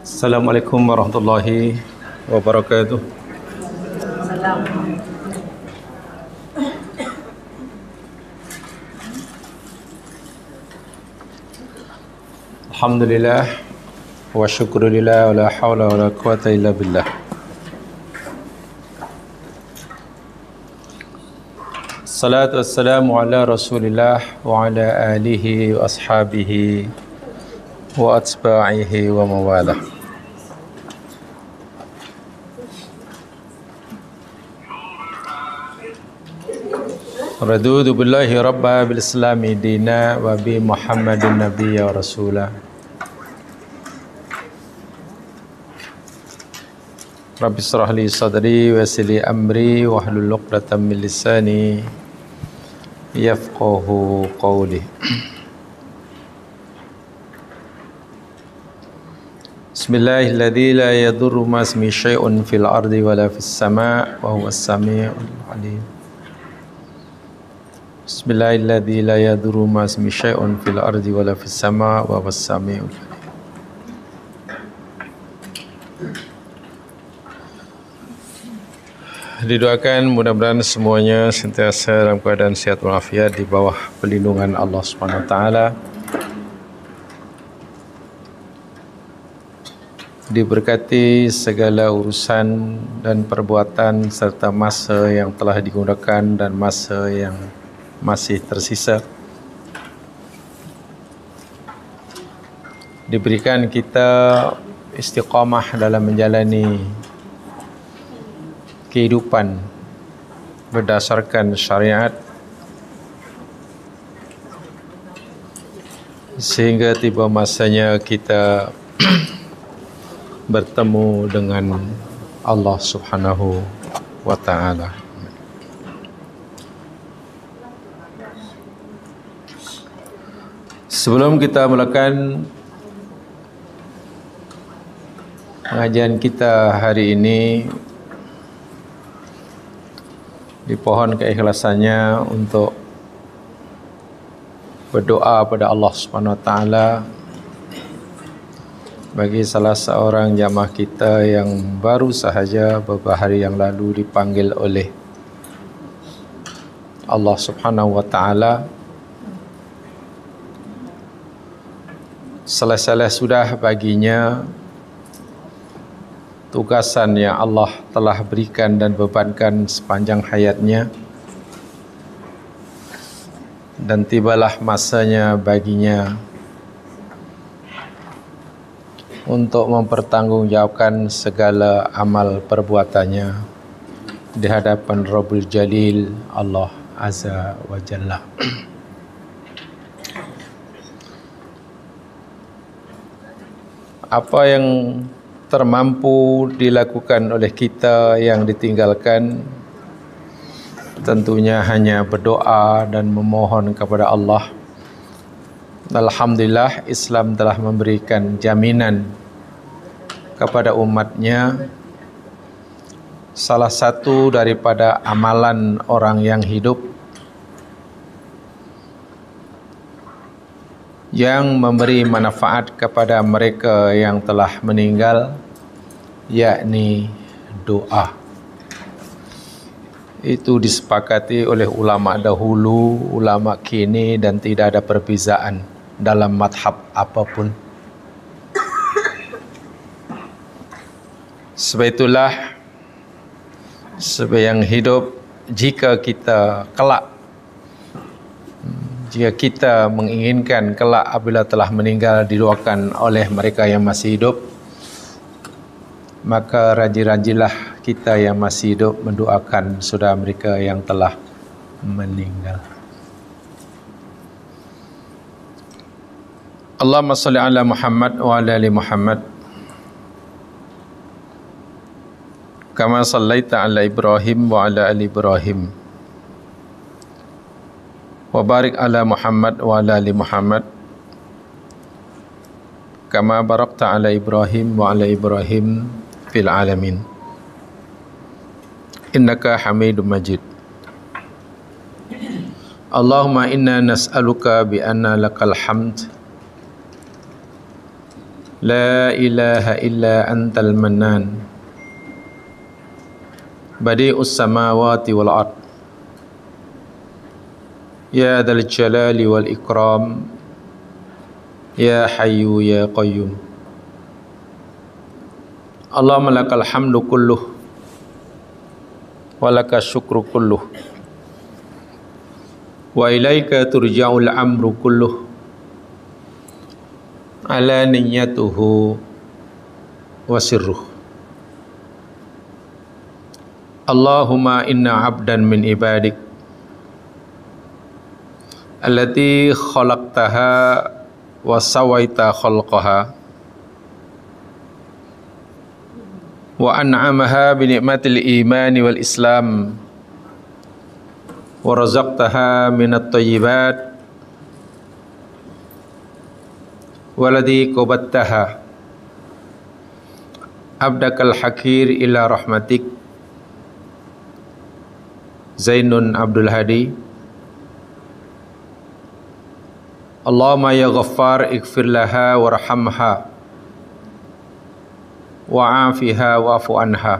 Assalamualaikum warahmatullahi wabarakatuh. Alhamdulillah wa syukurillah wa la hawla wa la quwata illa billah. Salatu wassalamu ala Rasulillah wa ala alihi wa ashabihi wa atba'ihi wa mawalah. Radudu billahi rabba bil islami dina wa bi Muhammadin nabiyya wa rasulah. Rabbi israh li sadri wa yassir li amri wa hlul 'uqdatam min lisani yafqahu qawli. Bismillahilladzi la yadurru ma ismi syai'un fil ardi wa la fis sama' wa huwas sami'ul 'alim. Bismillahilladzi la yadurru ma ismi syai'un fil ardi wa la fis sama' wa huwas sami'ul 'alim. Didoakan mudah-mudahan semuanya sentiasa dalam keadaan sihat walafiat di bawah perlindungan Allah Subhanahu wa taala. Diberkati segala urusan dan perbuatan serta masa yang telah digunakan dan masa yang masih tersisa. Diberikan kita istiqamah dalam menjalani kehidupan berdasarkan syariat sehingga tiba masanya kita bertemu dengan Allah Subhanahu wa taala. Sebelum kita mulakan pengajian kita hari ini, dipohon keikhlasannya untuk berdoa pada Allah Subhanahu wa taala bagi salah seorang jamaah kita yang baru sahaja beberapa hari yang lalu dipanggil oleh Allah Subhanahu wa taala. Selesai sudah baginya tugasan yang Allah telah berikan dan bebankan sepanjang hayatnya, dan tibalah masanya baginya untuk mempertanggungjawabkan segala amal perbuatannya di hadapan Rabbul Jalil Allah Azza wa Jalla. Apa yang termampu dilakukan oleh kita yang ditinggalkan tentunya hanya berdoa dan memohon kepada Allah. Alhamdulillah, Islam telah memberikan jaminan kepada umatnya. Salah satu daripada amalan orang yang hidup yang memberi manfaat kepada mereka yang telah meninggal, yakni doa. Itu disepakati oleh ulama dahulu, ulama kini, dan tidak ada perbezaan dalam madhab apapun. Sebab itulah, sebab yang hidup, jika kita menginginkan kelak apabila telah meninggal didoakan oleh mereka yang masih hidup, maka rajin-rajinlah kita yang masih hidup mendoakan saudara mereka yang telah meninggal. Allahumma salli ala Muhammad wa ala ali Muhammad kama sallaita ala Ibrahim wa ala ali Ibrahim wa barik ala Muhammad wa ala ali Muhammad kama barakta ala Ibrahim wa ala Ibrahim fil alamin innaka Hamidum Majid. Allahumma inna nas'aluka bi anna lakal hamd لا إله إلا أنت المنان بديع السماوات والأرض يا ذا الجلال والإكرام يا حي يا قيوم اللهم لك الحمد كله ولك الشكر كله وإليك ترجع الأمر كله علانيته وسره اللهم إنا عبدا من عبادك التي خلقتها وسويت خلقها وأنعمها بنعمة الإيمان والإسلام ورزقتها من الطيبات والذي قبضتها عبدك الحكير إلى رحمتك زين عبد الهادي اللهم يا غفار اغفر لها وارحمها وعافها واعف عنها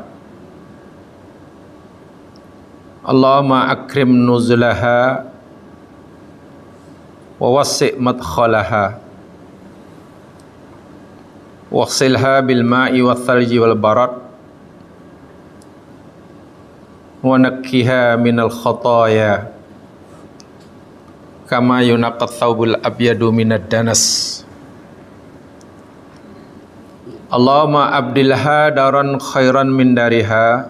اللهم أكرم نزلها ووسع مدخلها واغسلها بالماء والثلج والبرد ونقها من الخطايا كما ينقى الثوب الأبيض من الدنس اللهم أبدلها دارا خيرا من دارها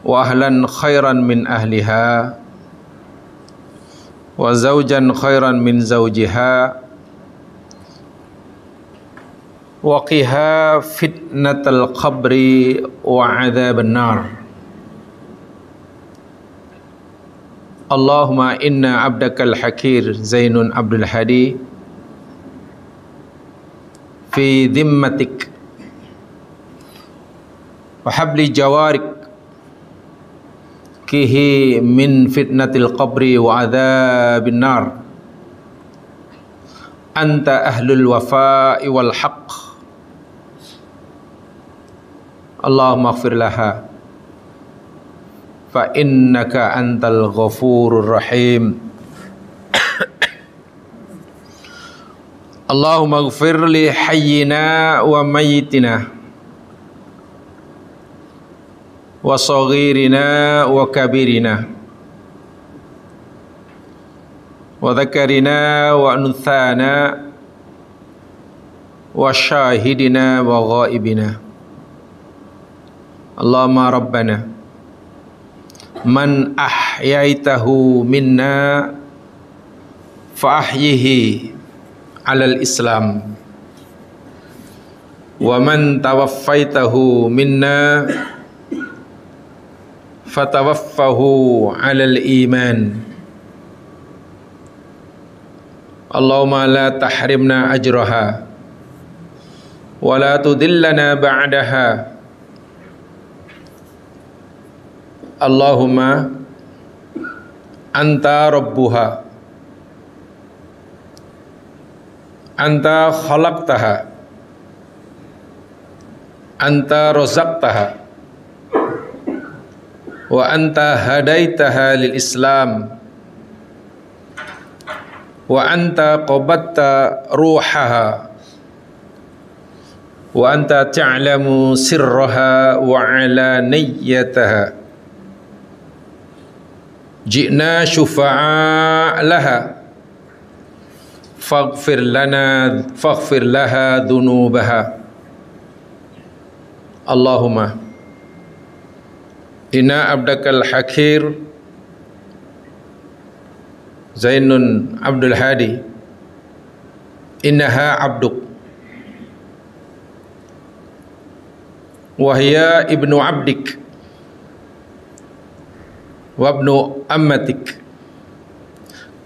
وأهلا خيرا من أهلها وزوجا خيرا من زوجها وقها فتنة القبر وعذاب النار اللهم إنا عبدك الحكير زين عبد الهادي في ذمتك وحبل جوارك كه من فتنة القبر وعذاب النار أنت أهل الوفاء والحق اللهم اغفر لها فإنك أنت الغفور الرحيم اللهم اغفر لحينا وميتنا وصغيرنا وكبيرنا وذكرنا وأنثانا وشاهدنا وغائبنا اللهم ربنا من أحييته منا فأحيه على الإسلام ومن توفيته منا فتوفه على الإيمان اللهم لا تحرمنا أجرها ولا تذلنا بعدها اللهم أنت ربها أنت خلقتها أنت رزقتها وأنت هديتها للإسلام وأنت قبضت روحها وأنت تعلم سرها وعلانيتها جئنا شفعاء لها فاغفر لها ذنوبها اللهم إنا عبدك الحكير زين عبد الهادي إنها عبدك وهي ابن عبدك وابن أمتك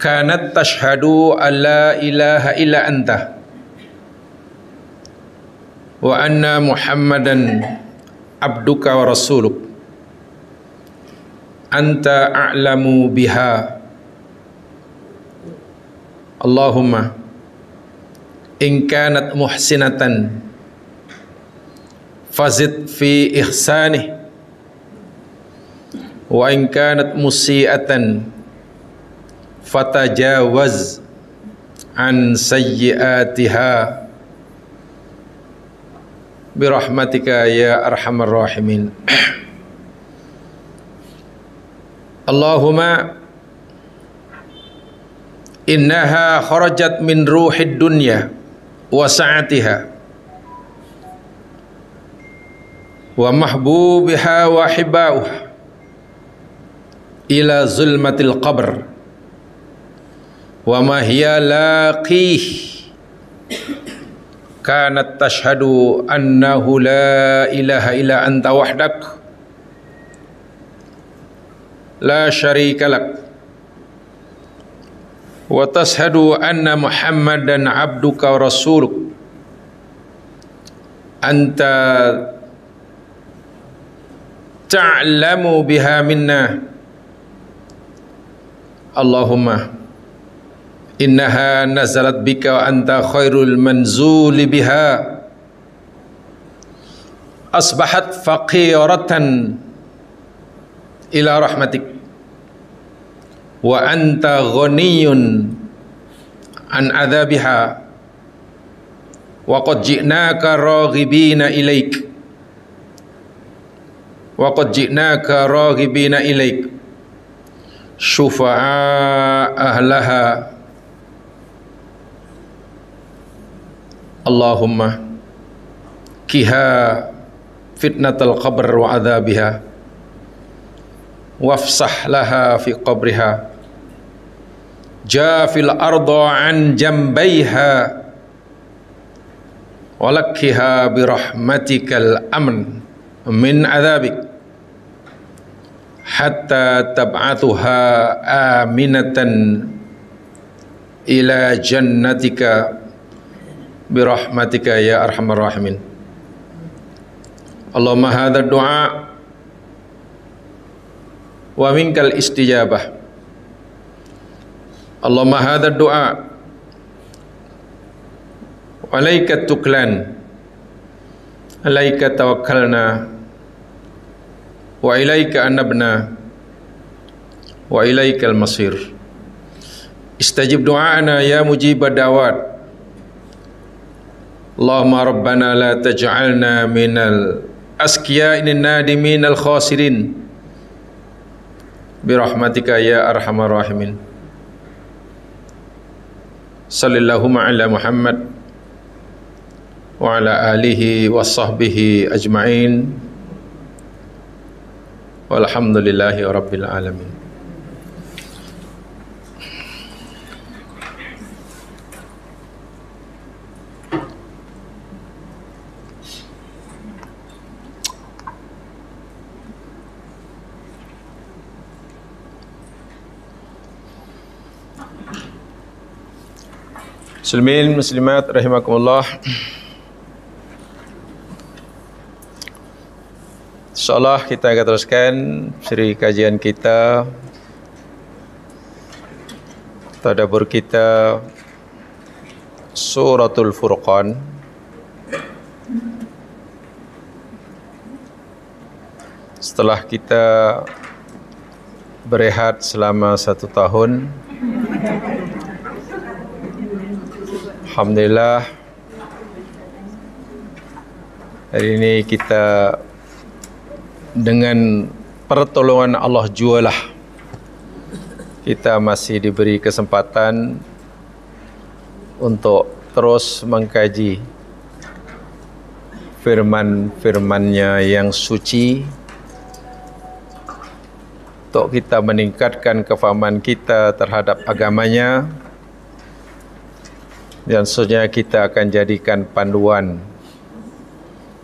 كانت تشهد أن لا إله إلا أنت وأن محمدا عبدك ورسولك أنت أعلم بها اللهم in kanat muhsinatan fazid fi ihsanih, wa in kanat musi'atan fatajawaz an sayyiatiha birahmatika ya arhamar rahimin. Allahumma innaha kharajat min ruhid dunya wa sa'atiha wa mahbubiha wa hibauha ila zulmatil qabr wa ma hiya laqih kanat tashhadu annahu la ilaha illa anta wahdak la syarika lak wa tashhadu anna muhammadan abduka wa rasuluk anta ta'lamu biha minna. Allahumma innaha nazalat bika wa anta khairul manzuli biha asbahat faqiratan ila rahmatik wa anta ghaniyun an adzabiha wa qad ji'naka raghibina ilaik wa qad ji'naka raghibina ilaik syufa'a ahlaha. Allahumma kiha fitnatal qabr wa adzabiha wafsah laha fi qabriha jafil arda an jambaiha walakkiha birahmatikal amn min adzabik hatta tab'atuha aminatan ila jannatika birahmatika ya arhamar rahimin. Allahumma hadha du'a wa minkal istijabah. Allahumma hadha du'a wa alaika tuklan alaika tawakkalna wa ilaika anabna wa ilaikal masir. Istajib du'ana ya mujibad da'wat. Allahumma rabbana la taj'alna minal asqiya'in nadimin al khasirin birahmatika ya arhamar rahimin. Sallallahu ala Muhammad wa ala alihi wa sahbihi ajma'in walhamdulillahi rabbil alamin. Muslimin muslimat rahimakumullah. InsyaAllah kita akan teruskan seri kajian kita, tadabbur kita Suratul Furqan. Setelah kita berehat selama 1 tahun, alhamdulillah hari ini kita dengan pertolongan Allah jualah kita masih diberi kesempatan untuk terus mengkaji firman-firman-Nya yang suci, untuk kita meningkatkan kefahaman kita terhadap agamanya, dan seterusnya kita akan jadikan panduan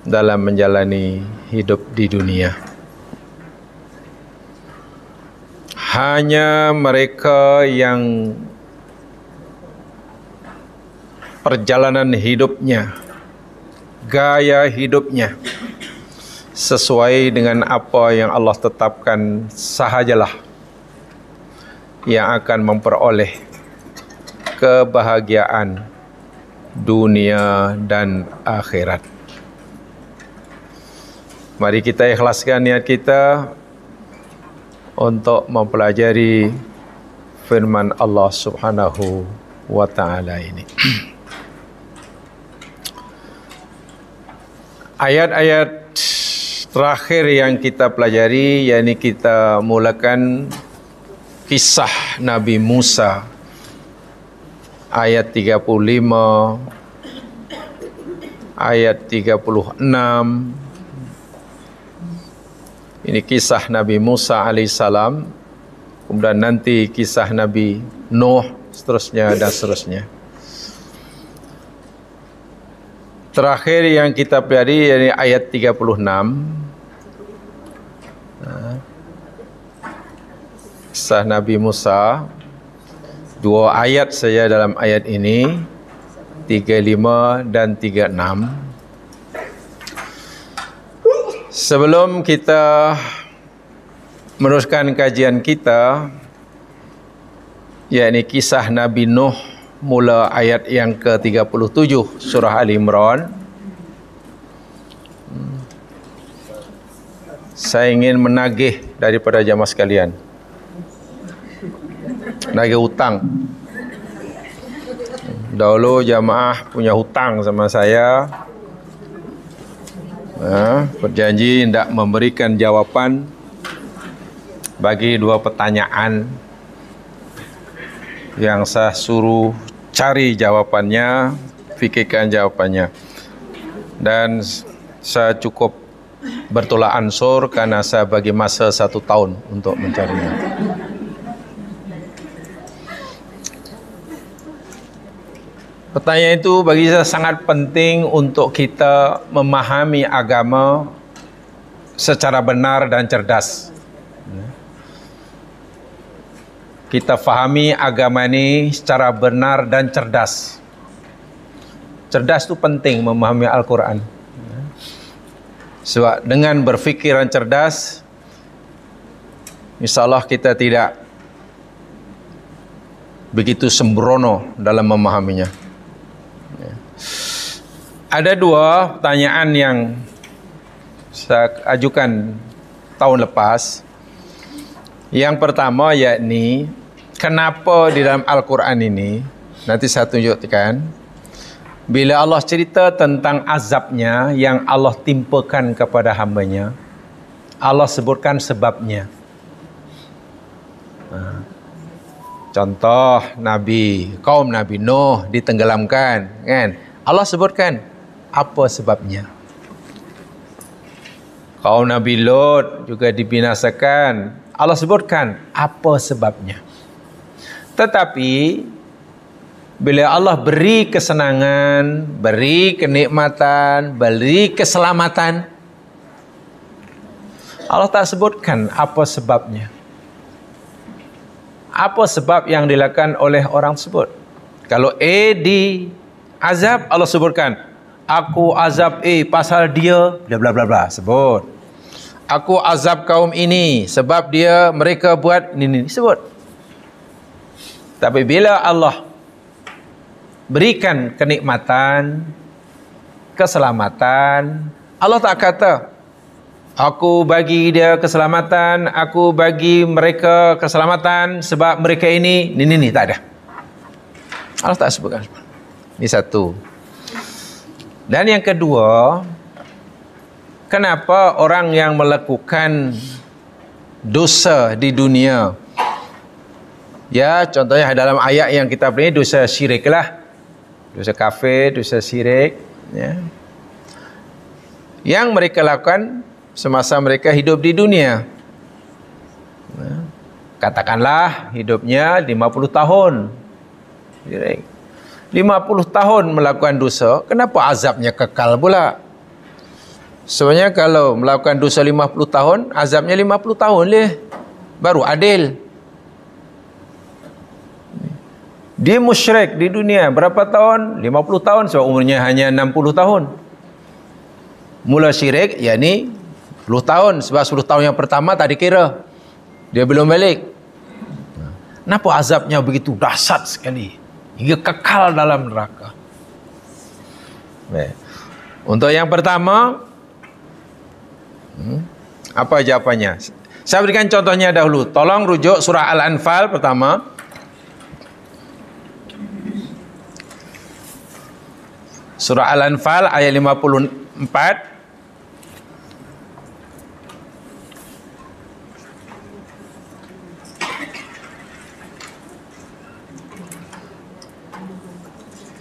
dalam menjalani hidup di dunia. Hanya mereka yang perjalanan hidupnya, gaya hidupnya sesuai dengan apa yang Allah tetapkan sahajalah yang akan memperoleh kebahagiaan dunia dan akhirat. Mari kita ikhlaskan niat kita untuk mempelajari firman Allah Subhanahu wa ta'ala ini. Ayat-ayat terakhir yang kita pelajari, yakni kita mulakan kisah Nabi Musa, ayat 35, ayat 36. Ini kisah Nabi Musa alaihissalam, kemudian nanti kisah Nabi Nuh, seterusnya dan seterusnya. Terakhir yang kita pelajari yakni ayat 36. Kisah Nabi Musa, 2 ayat saja dalam ayat ini, 35 dan 36. Sebelum kita meneruskan kajian kita, yakni kisah Nabi Nuh, mula ayat yang ke-37 surah Ali Imran, saya ingin menagih daripada jamaah sekalian, nagih hutang. Dahulu jamaah punya hutang sama saya, berjanji tidak memberikan jawapan bagi 2 pertanyaan yang saya suruh cari jawapannya, fikirkan jawapannya, dan saya cukup bertolak ansur karena saya bagi masa 1 tahun untuk mencarinya. Pertanyaan itu bagi saya sangat penting untuk kita memahami agama secara benar dan cerdas. Kita fahami agama ini secara benar dan cerdas. Cerdas itu penting memahami Al-Quran. Sebab dengan berfikiran cerdas, insyaAllah kita tidak begitu sembrono dalam memahaminya. Ada 2 pertanyaan yang saya ajukan tahun lepas. Yang pertama yakni, kenapa di dalam Al-Quran ini, nanti saya tunjukkan, bila Allah cerita tentang azabnya yang Allah timpakan kepada hambanya, Allah sebutkan sebabnya. Contoh kaum Nabi Nuh ditenggelamkan, kan? Allah sebutkan apa sebabnya. Kaum Nabi Lot juga dibinasakan, Allah sebutkan apa sebabnya. Tetapi bila Allah beri kesenangan, beri kenikmatan, beri keselamatan, Allah tak sebutkan apa sebabnya. Apa sebab yang dilakukan oleh orang tersebut? Kalau A di azab, Allah sebutkan, aku azab A pasal dia bla bla bla bla, sebut. Aku azab kaum ini sebab mereka buat ini, sebut. Tapi bila Allah berikan kenikmatan, keselamatan, Allah tak kata, aku bagi dia keselamatan, aku bagi mereka keselamatan sebab mereka ini, tak ada. Allah tak sebutkan. Ini satu. Dan yang kedua, kenapa orang yang melakukan dosa di dunia, ya contohnya dalam ayat yang kita beri, dosa syirik lah, dosa kafir, dosa syirik, ya, yang mereka lakukan semasa mereka hidup di dunia. Katakanlah hidupnya 50 tahun. 50 tahun melakukan dosa, kenapa azabnya kekal pula? Sebenarnya kalau melakukan dosa 50 tahun, azabnya 50 tahun leh, baru adil. Dia musyrik di dunia berapa tahun? 50 tahun, sebab umurnya hanya 60 tahun. Mula syirik, yakni 10 tahun, sebab 10 tahun yang pertama tak dikira, dia belum balik. Kenapa azabnya begitu dahsyat sekali hingga kekal dalam neraka? Baik. Untuk yang pertama, apa jawabannya? Saya berikan contohnya dahulu. Tolong rujuk surah Al-Anfal pertama. Surah Al-Anfal ayat 54.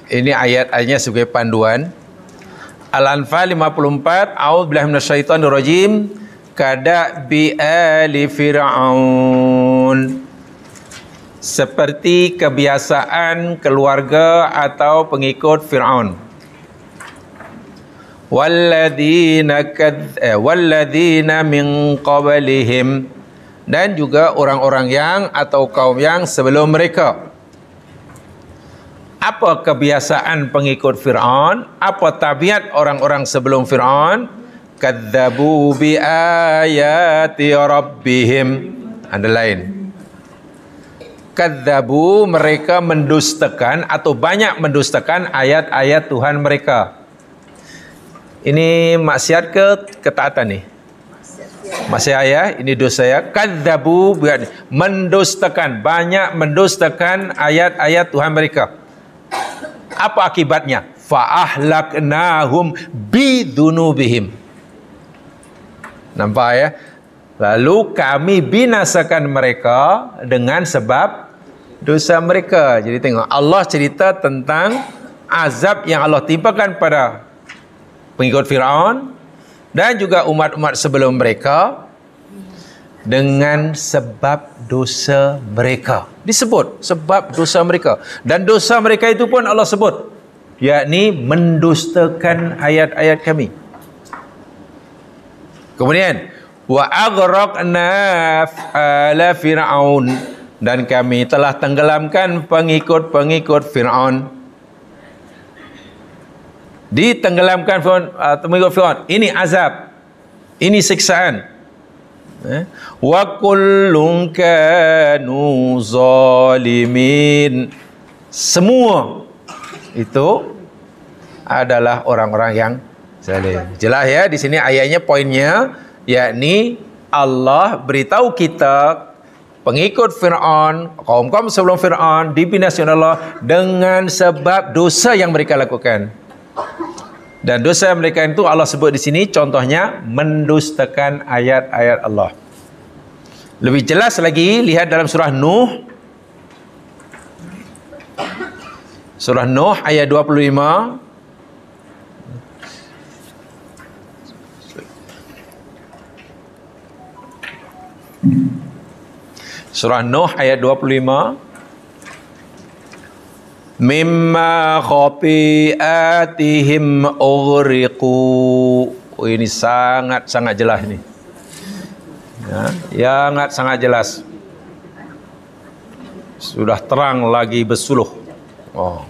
Ini ayat-ayatnya sebagai panduan. Al-Anfal 54, a'udzubillahi minasyaitonir rajim, kadabi ali fir'aun. Seperti kebiasaan keluarga atau pengikut Fir'aun. Walladzina min qablihim, dan juga orang-orang yang atau kaum yang sebelum mereka. Apa kebiasaan pengikut Fir'aun? Apa tabiat orang-orang sebelum Fir'aun? Kadzabu bi ayati rabbihim. Underline. Kadzabu, mereka mendustakan atau banyak mendustakan ayat-ayat Tuhan mereka. Ini maksiat ke ketaatan nih? Maksiat ya, ini dosa ya. Kadzabu, mendustakan, banyak mendustakan ayat-ayat Tuhan mereka. Apa akibatnya? Fa'ahlaknahum bidhunubihim. Nampak ya? Lalu kami binasakan mereka dengan sebab dosa mereka. Jadi tengok, Allah cerita tentang azab yang Allah timpakan pada pengikut Fir'aun dan juga umat-umat sebelum mereka dengan sebab dosa mereka. Disebut sebab dosa mereka. Dan dosa mereka itu pun Allah sebut, yakni mendustakan ayat-ayat kami. Kemudian wa aghraqna ala fir'aun, dan kami telah tenggelamkan pengikut-pengikut Fir'aun. Ditenggelamkan pengikut Fir'aun. Ini azab, ini siksaan. Wa kullun kanu zalimin. Semua itu adalah orang-orang yang zalim. Jelas ya di sini ayatnya, poinnya yakni Allah beritahu kita pengikut Fir'aun, kaum-kaum sebelum Fir'aun dibinasi oleh Allah dengan sebab dosa yang mereka lakukan. Dan dosa mereka itu Allah sebut di sini contohnya mendustakan ayat-ayat Allah. Lebih jelas lagi lihat dalam surah Nuh. Surah Nuh ayat 25. Surah Nuh ayat 25. Mimma khati'atihim ughriqu. Oh, ini sangat jelas ini. Ya, sangat jelas. Sudah terang lagi bersuluh. Oh.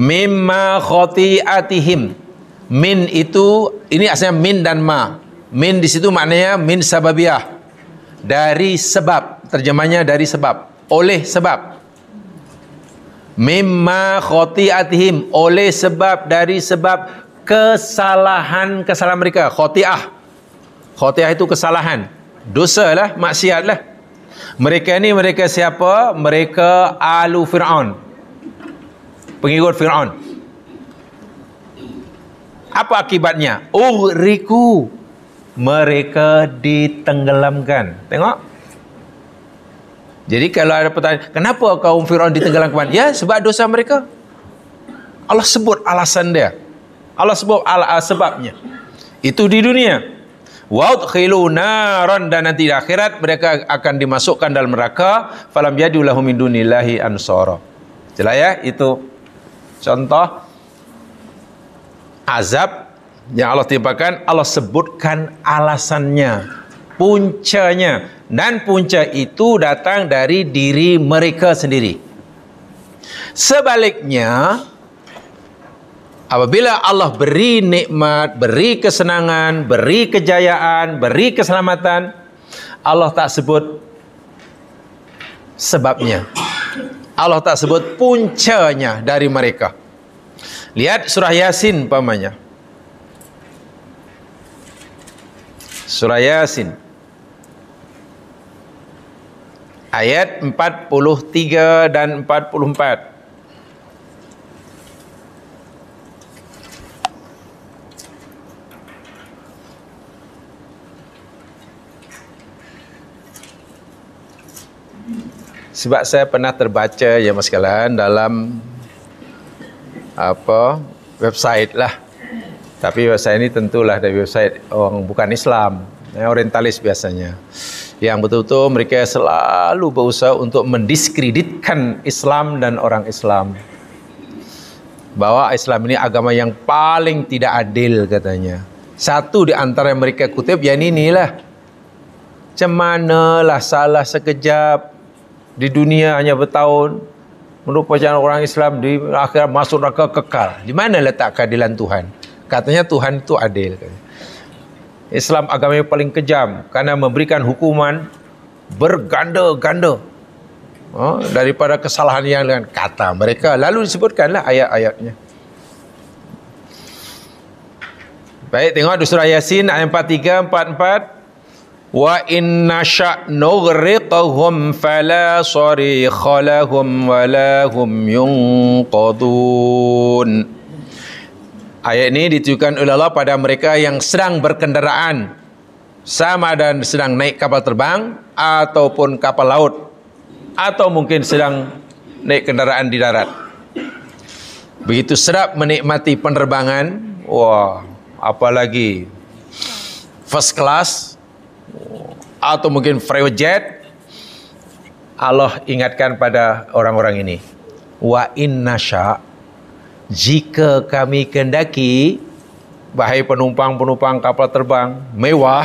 Mimma khati'atihim. Min itu, ini asalnya min dan ma. Min di situ maknanya min sababiyah. Dari sebab, terjemahnya dari sebab, oleh sebab. Mimma khati'atihim, oleh sebab, dari sebab kesalahan mereka. Khati'ah itu kesalahan, dosa lah, maksiat lah. Mereka ni, mereka siapa? Mereka alu Fir'aun, pengikut Fir'aun. Apa akibatnya? Ughriqu, mereka ditenggelamkan. Tengok. Jadi kalau ada pertanyaan, kenapa kaum Fir'aun ditenggelamkan? Ya, sebab dosa mereka. Allah sebut alasan dia. Allah sebut sebabnya. Itu di dunia. Wa udkhilu naran, dan nanti di akhirat mereka akan dimasukkan dalam neraka. Falam yajid lahum min dunillahi ansara. Jelas ya? Itu contoh azab yang Allah timpakan. Allah sebutkan alasannya, puncanya. Dan punca itu datang dari diri mereka sendiri. Sebaliknya, apabila Allah beri nikmat, beri kesenangan, beri kejayaan, beri keselamatan, Allah tak sebut sebabnya. Allah tak sebut puncanya dari mereka. Lihat surah Yasin umpamanya. Surah Yasin ayat 43 dan 44. Sebab saya pernah terbaca ya mas sekalian dalam website lah. Tapi website ini tentulah dari website orang bukan Islam, orientalis biasanya. Yang betul-betul mereka selalu berusaha untuk mendiskreditkan Islam dan orang Islam. Bahwa Islam ini agama yang paling tidak adil katanya. Satu di antara yang mereka kutip yang inilah. Macam manalah salah sekejap di dunia hanya bertahun, merupakan orang Islam di akhirat masuk neraka kekal. Di mana letak keadilan Tuhan? Katanya Tuhan itu adil. Islam agama yang paling kejam karena memberikan hukuman berganda-ganda daripada kesalahan yang dengan kata mereka. Lalu disebutkanlah ayat-ayatnya. Baik, tengok di surah Yasin ayat 43, 44. Wa inna sya' nughriqhum fala sarikha lahum wa lahum yunqadun. Ayat ini ditujukan oleh Allah pada mereka yang sedang berkendaraan, sama ada sedang naik kapal terbang ataupun kapal laut, atau mungkin sedang naik kendaraan di darat. Begitu sedap menikmati penerbangan, wah, apalagi first class atau mungkin private jet. Allah ingatkan pada orang-orang ini, wa inna sya', jika kami kehendaki, wahai penumpang-penumpang kapal terbang mewah,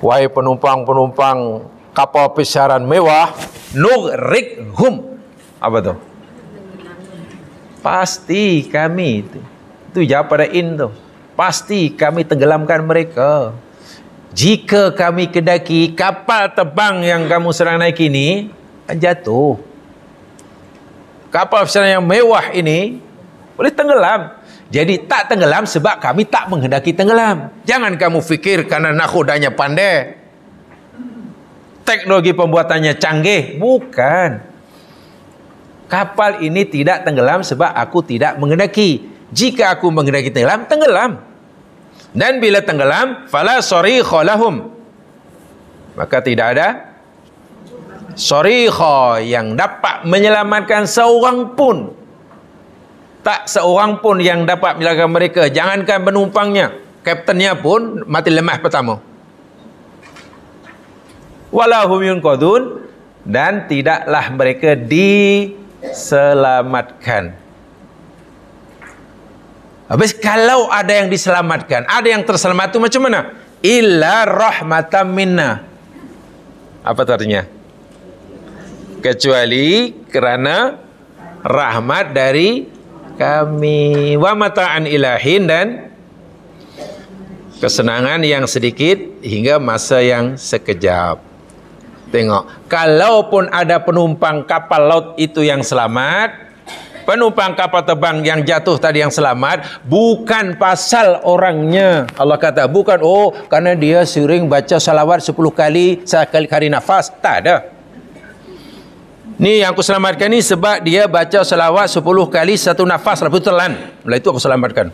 wahai penumpang-penumpang kapal pesiaran mewah, nughriqhum, apa tu? Pasti kami itu jawab pada in tu. Pasti kami tenggelamkan mereka. Jika kami kehendaki, kapal terbang yang kamu sedang naik ini jatuh. Kapal pesiaran yang mewah ini boleh tenggelam. Jadi tak tenggelam sebab kami tak menghendaki tenggelam. Jangan kamu fikir karena nakhodanya pandai, teknologi pembuatannya canggih. Bukan. Kapal ini tidak tenggelam sebab aku tidak menghendaki. Jika aku menghendaki tenggelam, tenggelam. Dan bila tenggelam, fala sarikha lahum, maka tidak ada sarikha yang dapat menyelamatkan seorang pun. Tak seorang pun yang dapat menyelamatkan mereka. Jangankan penumpangnya, kaptennya pun mati lemah pertama. Walahum yunqadun, dan tidaklah mereka diselamatkan. Habis kalau ada yang diselamatkan, ada yang terselamat itu macam mana? Illa rahmatan minna. Apa artinya? Kecuali kerana rahmat dari kami. Wa mata'an ilahin, dan kesenangan yang sedikit hingga masa yang sekejap. Tengok, kalaupun ada penumpang kapal laut itu yang selamat, penumpang kapal terbang yang jatuh tadi yang selamat, bukan pasal orangnya. Allah kata bukan, oh karena dia sering baca salawat 10 kali sekali nafas. Tak ada. Ni yang aku selamatkan ni sebab dia baca salawat 10 kali satu nafas, lepas itu telan. Lepas itu aku selamatkan.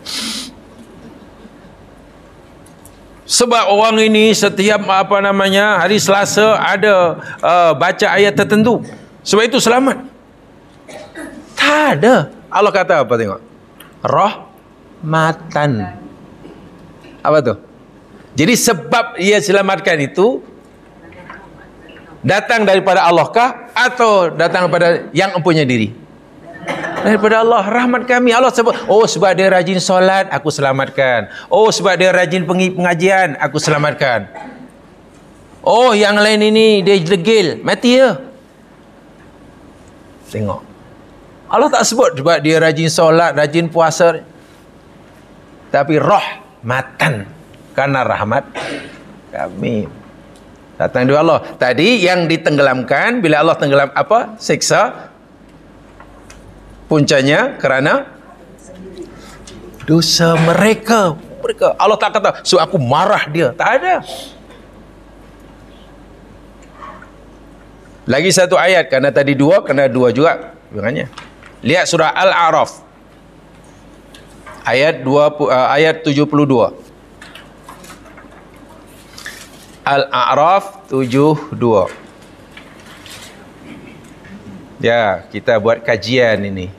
Sebab orang ini setiap hari Selasa ada baca ayat tertentu, sebab itu selamat. Tak ada. Allah kata apa, tengok? Rahmatan. Apa tu? Jadi sebab ia selamatkan itu datang daripada Allah kah atau datang daripada yang mempunyai diri? Daripada Allah, rahmat kami. Allah sebut, oh sebab dia rajin solat, aku selamatkan. Oh sebab dia rajin pengajian, aku selamatkan. Oh yang lain ini dia degil, mati ya. Tengok, Allah tak sebut sebab dia rajin solat, rajin puasa, tapi rahmatan, karena rahmat kami datang dari Allah. Tadi yang ditenggelamkan, bila Allah tenggelam apa? Siksa. Puncanya kerana dosa mereka. Allah tak kata, so aku marah dia. Tak ada. Lagi satu ayat, kerana tadi dua, kena dua juga bilangannya. Lihat surah Al-A'raf. Ayat 72. Al-A'raf 72. Ya, kita buat kajian ini.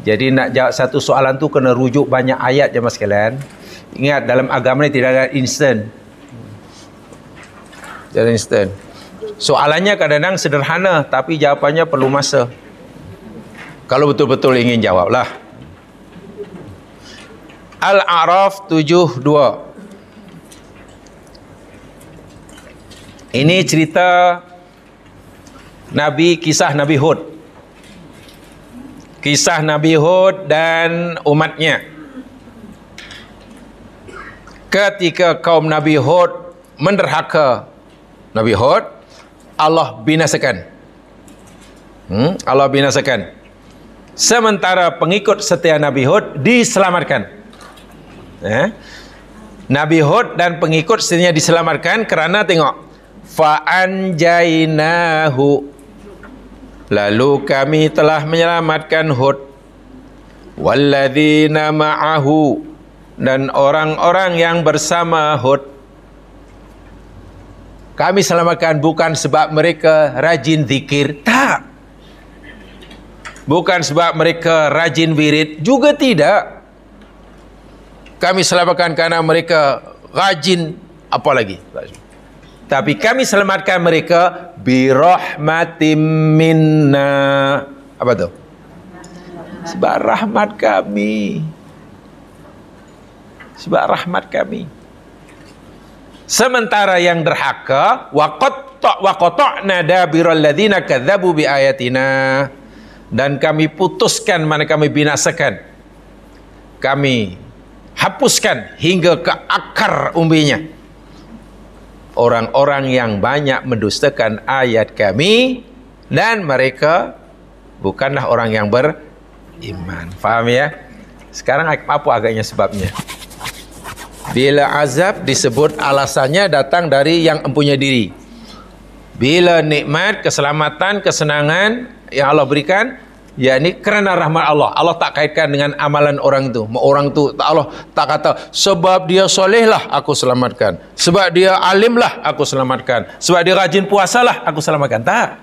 Jadi nak jawab satu soalan tu kena rujuk banyak ayat jemaah sekalian. Ingat, dalam agama ni tidak ada instant. Tidak ada instant. Soalannya kadang-kadang sederhana, tapi jawapannya perlu masa. Kalau betul-betul ingin jawablah. Al-A'raf 72. Ini cerita kisah Nabi Hud. Kisah Nabi Hud dan umatnya. Ketika kaum Nabi Hud menderhaka Nabi Hud, Allah binasakan. Allah binasakan. Sementara pengikut setia Nabi Hud diselamatkan. Nabi Hud dan pengikut setianya diselamatkan kerana tengok, fa'anjainahu, lalu kami telah menyelamatkan Hud, walladzina ma'ahu, dan orang-orang yang bersama Hud. Kami selamatkan bukan sebab mereka rajin zikir, tak. Bukan sebab mereka rajin wirid, juga tidak. Kami selamatkan kerana mereka rajin apa lagi. Tapi kami selamatkan mereka birahmatim minna. Apa tu? Sebab rahmat kami. Sebab rahmat kami. Sementara yang derhaka, wa qata'na dabiral ladzina kadzabu bi ayatina, dan kami putuskan, mana kami binasakan, kami hapuskan hingga ke akar umbinya orang-orang yang banyak mendustakan ayat kami, dan mereka bukanlah orang yang beriman. Faham ya? Sekarang apa agaknya sebabnya? Bila azab disebut alasannya datang dari yang empunya diri. Bila nikmat, keselamatan, kesenangan yang Allah berikan, yakni kerana rahmat Allah. Allah tak kaitkan dengan amalan orang tu. Orang tu Allah tak kata sebab dia solehlah aku selamatkan, sebab dia alimlah aku selamatkan, sebab dia rajin puasalah aku selamatkan. Tak.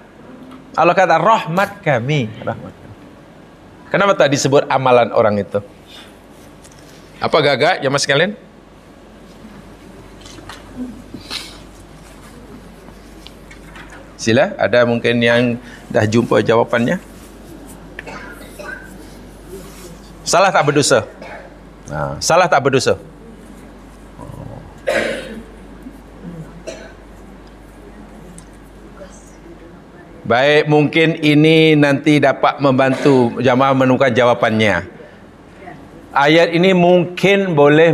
Allah kata rahmat kami, rahmat kami. Kenapa tak disebut amalan orang itu? Apa gagak jemaah sekalian? Sila, ada mungkin yang dah jumpa jawapannya. Salah tak berdosa? Salah tak berdosa? Baik, mungkin ini nanti dapat membantu jamaah menemukan jawapannya. Ayat ini mungkin boleh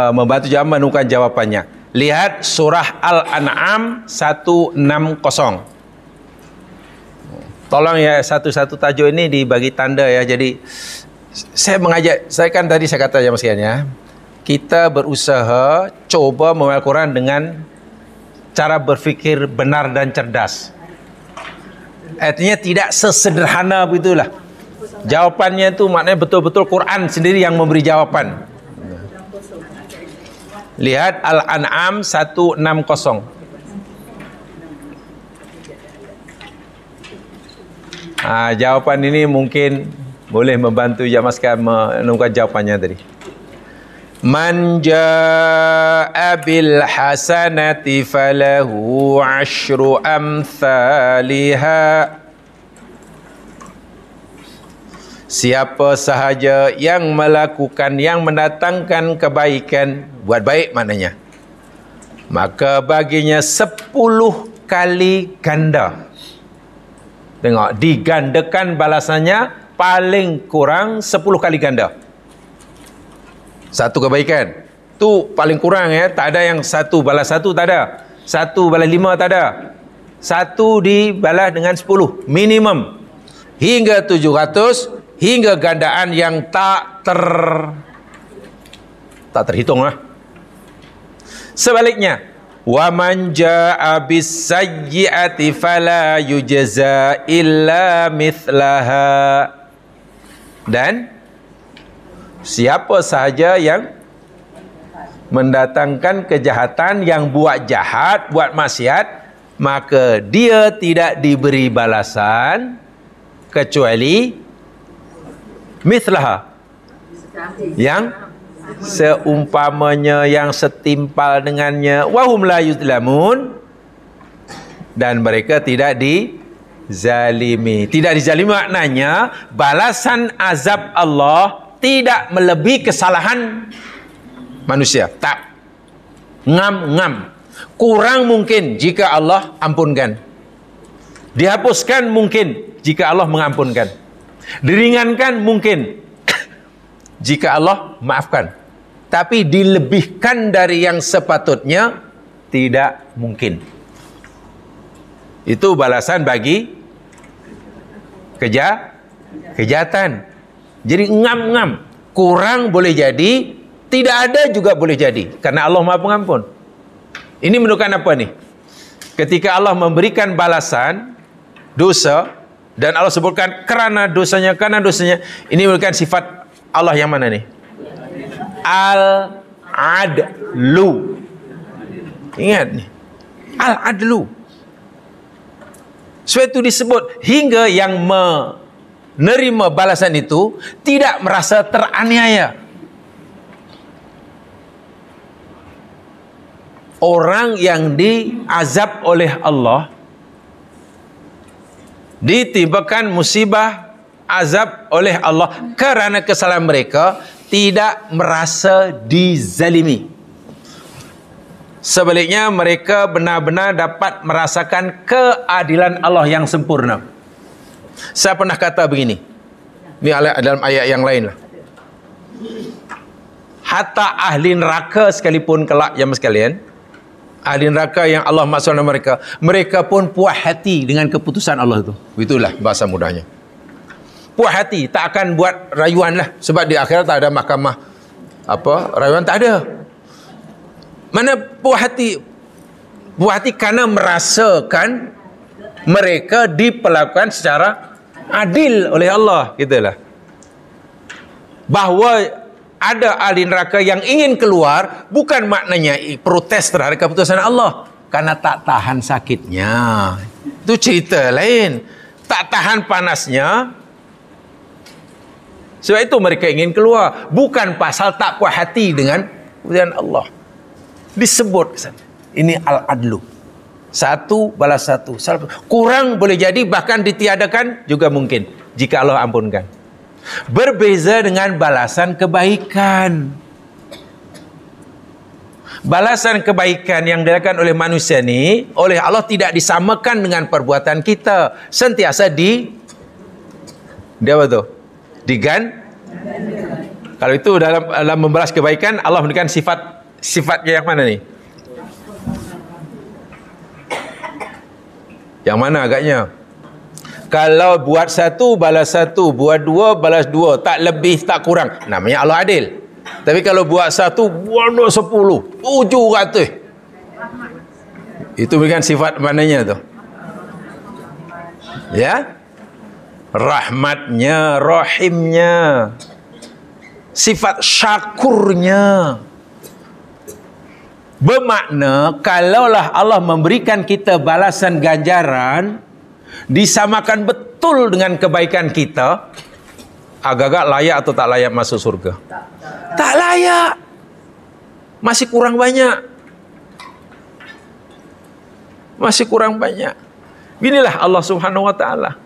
membantu jamaah menemukan jawapannya. Lihat surah Al-An'am 160. Tolong ya, satu-satu tajuk ini dibagi tanda ya. Jadi saya mengajak, saya kata jemaah sekalian ya, kita berusaha coba membaca Quran dengan cara berfikir benar dan cerdas. Artinya tidak sesederhana begitulah. Jawapannya itu maknanya betul-betul Quran sendiri yang memberi jawapan. Lihat Al-An'am 160. Jawapan ini mungkin boleh membantu jamaah sekalian menemukan jawapannya tadi. Man jaa'a bil hasanati falahu 'asyru amsalha. Siapa sahaja yang melakukan, yang mendatangkan kebaikan, buat baik maknanya, maka baginya 10 kali ganda. Tengok, digandakan balasannya paling kurang 10 kali ganda. Satu kebaikan tu paling kurang ya, tak ada yang 1 balas 1, tak ada. 1 balas 5, tak ada. 1 dibalas dengan 10 minimum hingga 700 hingga gandaan yang tak terhitung lah. Sebaliknya, wa man jaa bis sayyi'ati fala yujza illa mithlaha. Dan siapa sahaja yang mendatangkan kejahatan, yang buat jahat, buat maksiat, maka dia tidak diberi balasan kecuali mithlaha, yang seumpamanya, yang setimpal dengannya. Wahum la yuzlamun, dan mereka tidak dizalimi. Tidak dizalimi maknanya balasan azab Allah tidak melebihi kesalahan manusia. Tak. Ngam. Kurang mungkin jika Allah ampunkan. Dihapuskan mungkin jika Allah mengampunkan. Diringankan mungkin jika Allah maafkan. Tapi dilebihkan dari yang sepatutnya tidak mungkin. Itu balasan bagi kejahatan. Jadi ngam. Kurang boleh jadi, tidak ada juga boleh jadi, karena Allah Maha Pengampun. Ini menunjukkan apa nih? Ketika Allah memberikan balasan dosa, dan Allah sebutkan karena dosanya, ini menunjukkan sifat Allah yang mana nih? Al-Adlu. Ingat nih, Al-Adlu. Sebab itu disebut hingga yang menerima balasan itu tidak merasa teraniaya. Orang yang diazab oleh Allah, ditimpakan musibah azab oleh Allah kerana kesalahan mereka, tidak merasa dizalimi. Sebaliknya, mereka benar-benar dapat merasakan keadilan Allah yang sempurna. Saya pernah kata begini, ini dalam ayat yang lain lah. Hatta ahli neraka sekalipun kelak, jemaah sekalian, ahli neraka yang Allah maksudkan mereka pun puas hati dengan keputusan Allah itu. Itulah bahasa mudahnya. Puas hati, tak akan buat rayuan lah. Sebab di akhirat tak ada mahkamah rayuan, tak ada. Mana puas hati? Puas hati kerana merasakan mereka diperlakukan secara adil oleh Allah, gitulah. Bahawa ada ahli neraka yang ingin keluar, bukan maknanya protes terhadap keputusan Allah, karena tak tahan sakitnya. Itu cerita lain. Tak tahan panasnya, sebab itu mereka ingin keluar. Bukan pasal tak puas hati dengan keputusan Allah. Disebut ini Al-Adlu. Satu balas satu. Kurang boleh jadi, bahkan ditiadakan juga mungkin jika Allah ampunkan. Berbeza dengan balasan kebaikan. Balasan kebaikan yang dilakukan oleh manusia ni, oleh Allah tidak disamakan dengan perbuatan kita. Sentiasa dia apa tu? Kalau itu dalam membalas kebaikan, Allah memberikan sifatnya yang mana ni? Yang mana agaknya? Kalau buat satu, balas satu. Buat dua, balas dua. Tak lebih, tak kurang. Namanya Allah adil. Tapi kalau buat satu, buat 10, 700. Itu bukan sifat mananya tu? Ya? Rahmatnya, rahimnya. Sifat syakurnya. Bermakna, kalaulah Allah memberikan kita balasan ganjaran, disamakan betul dengan kebaikan kita, agak-agak layak atau tak layak masuk surga? Tak layak. Masih kurang banyak. Inilah Allah Subhanahu wa taala.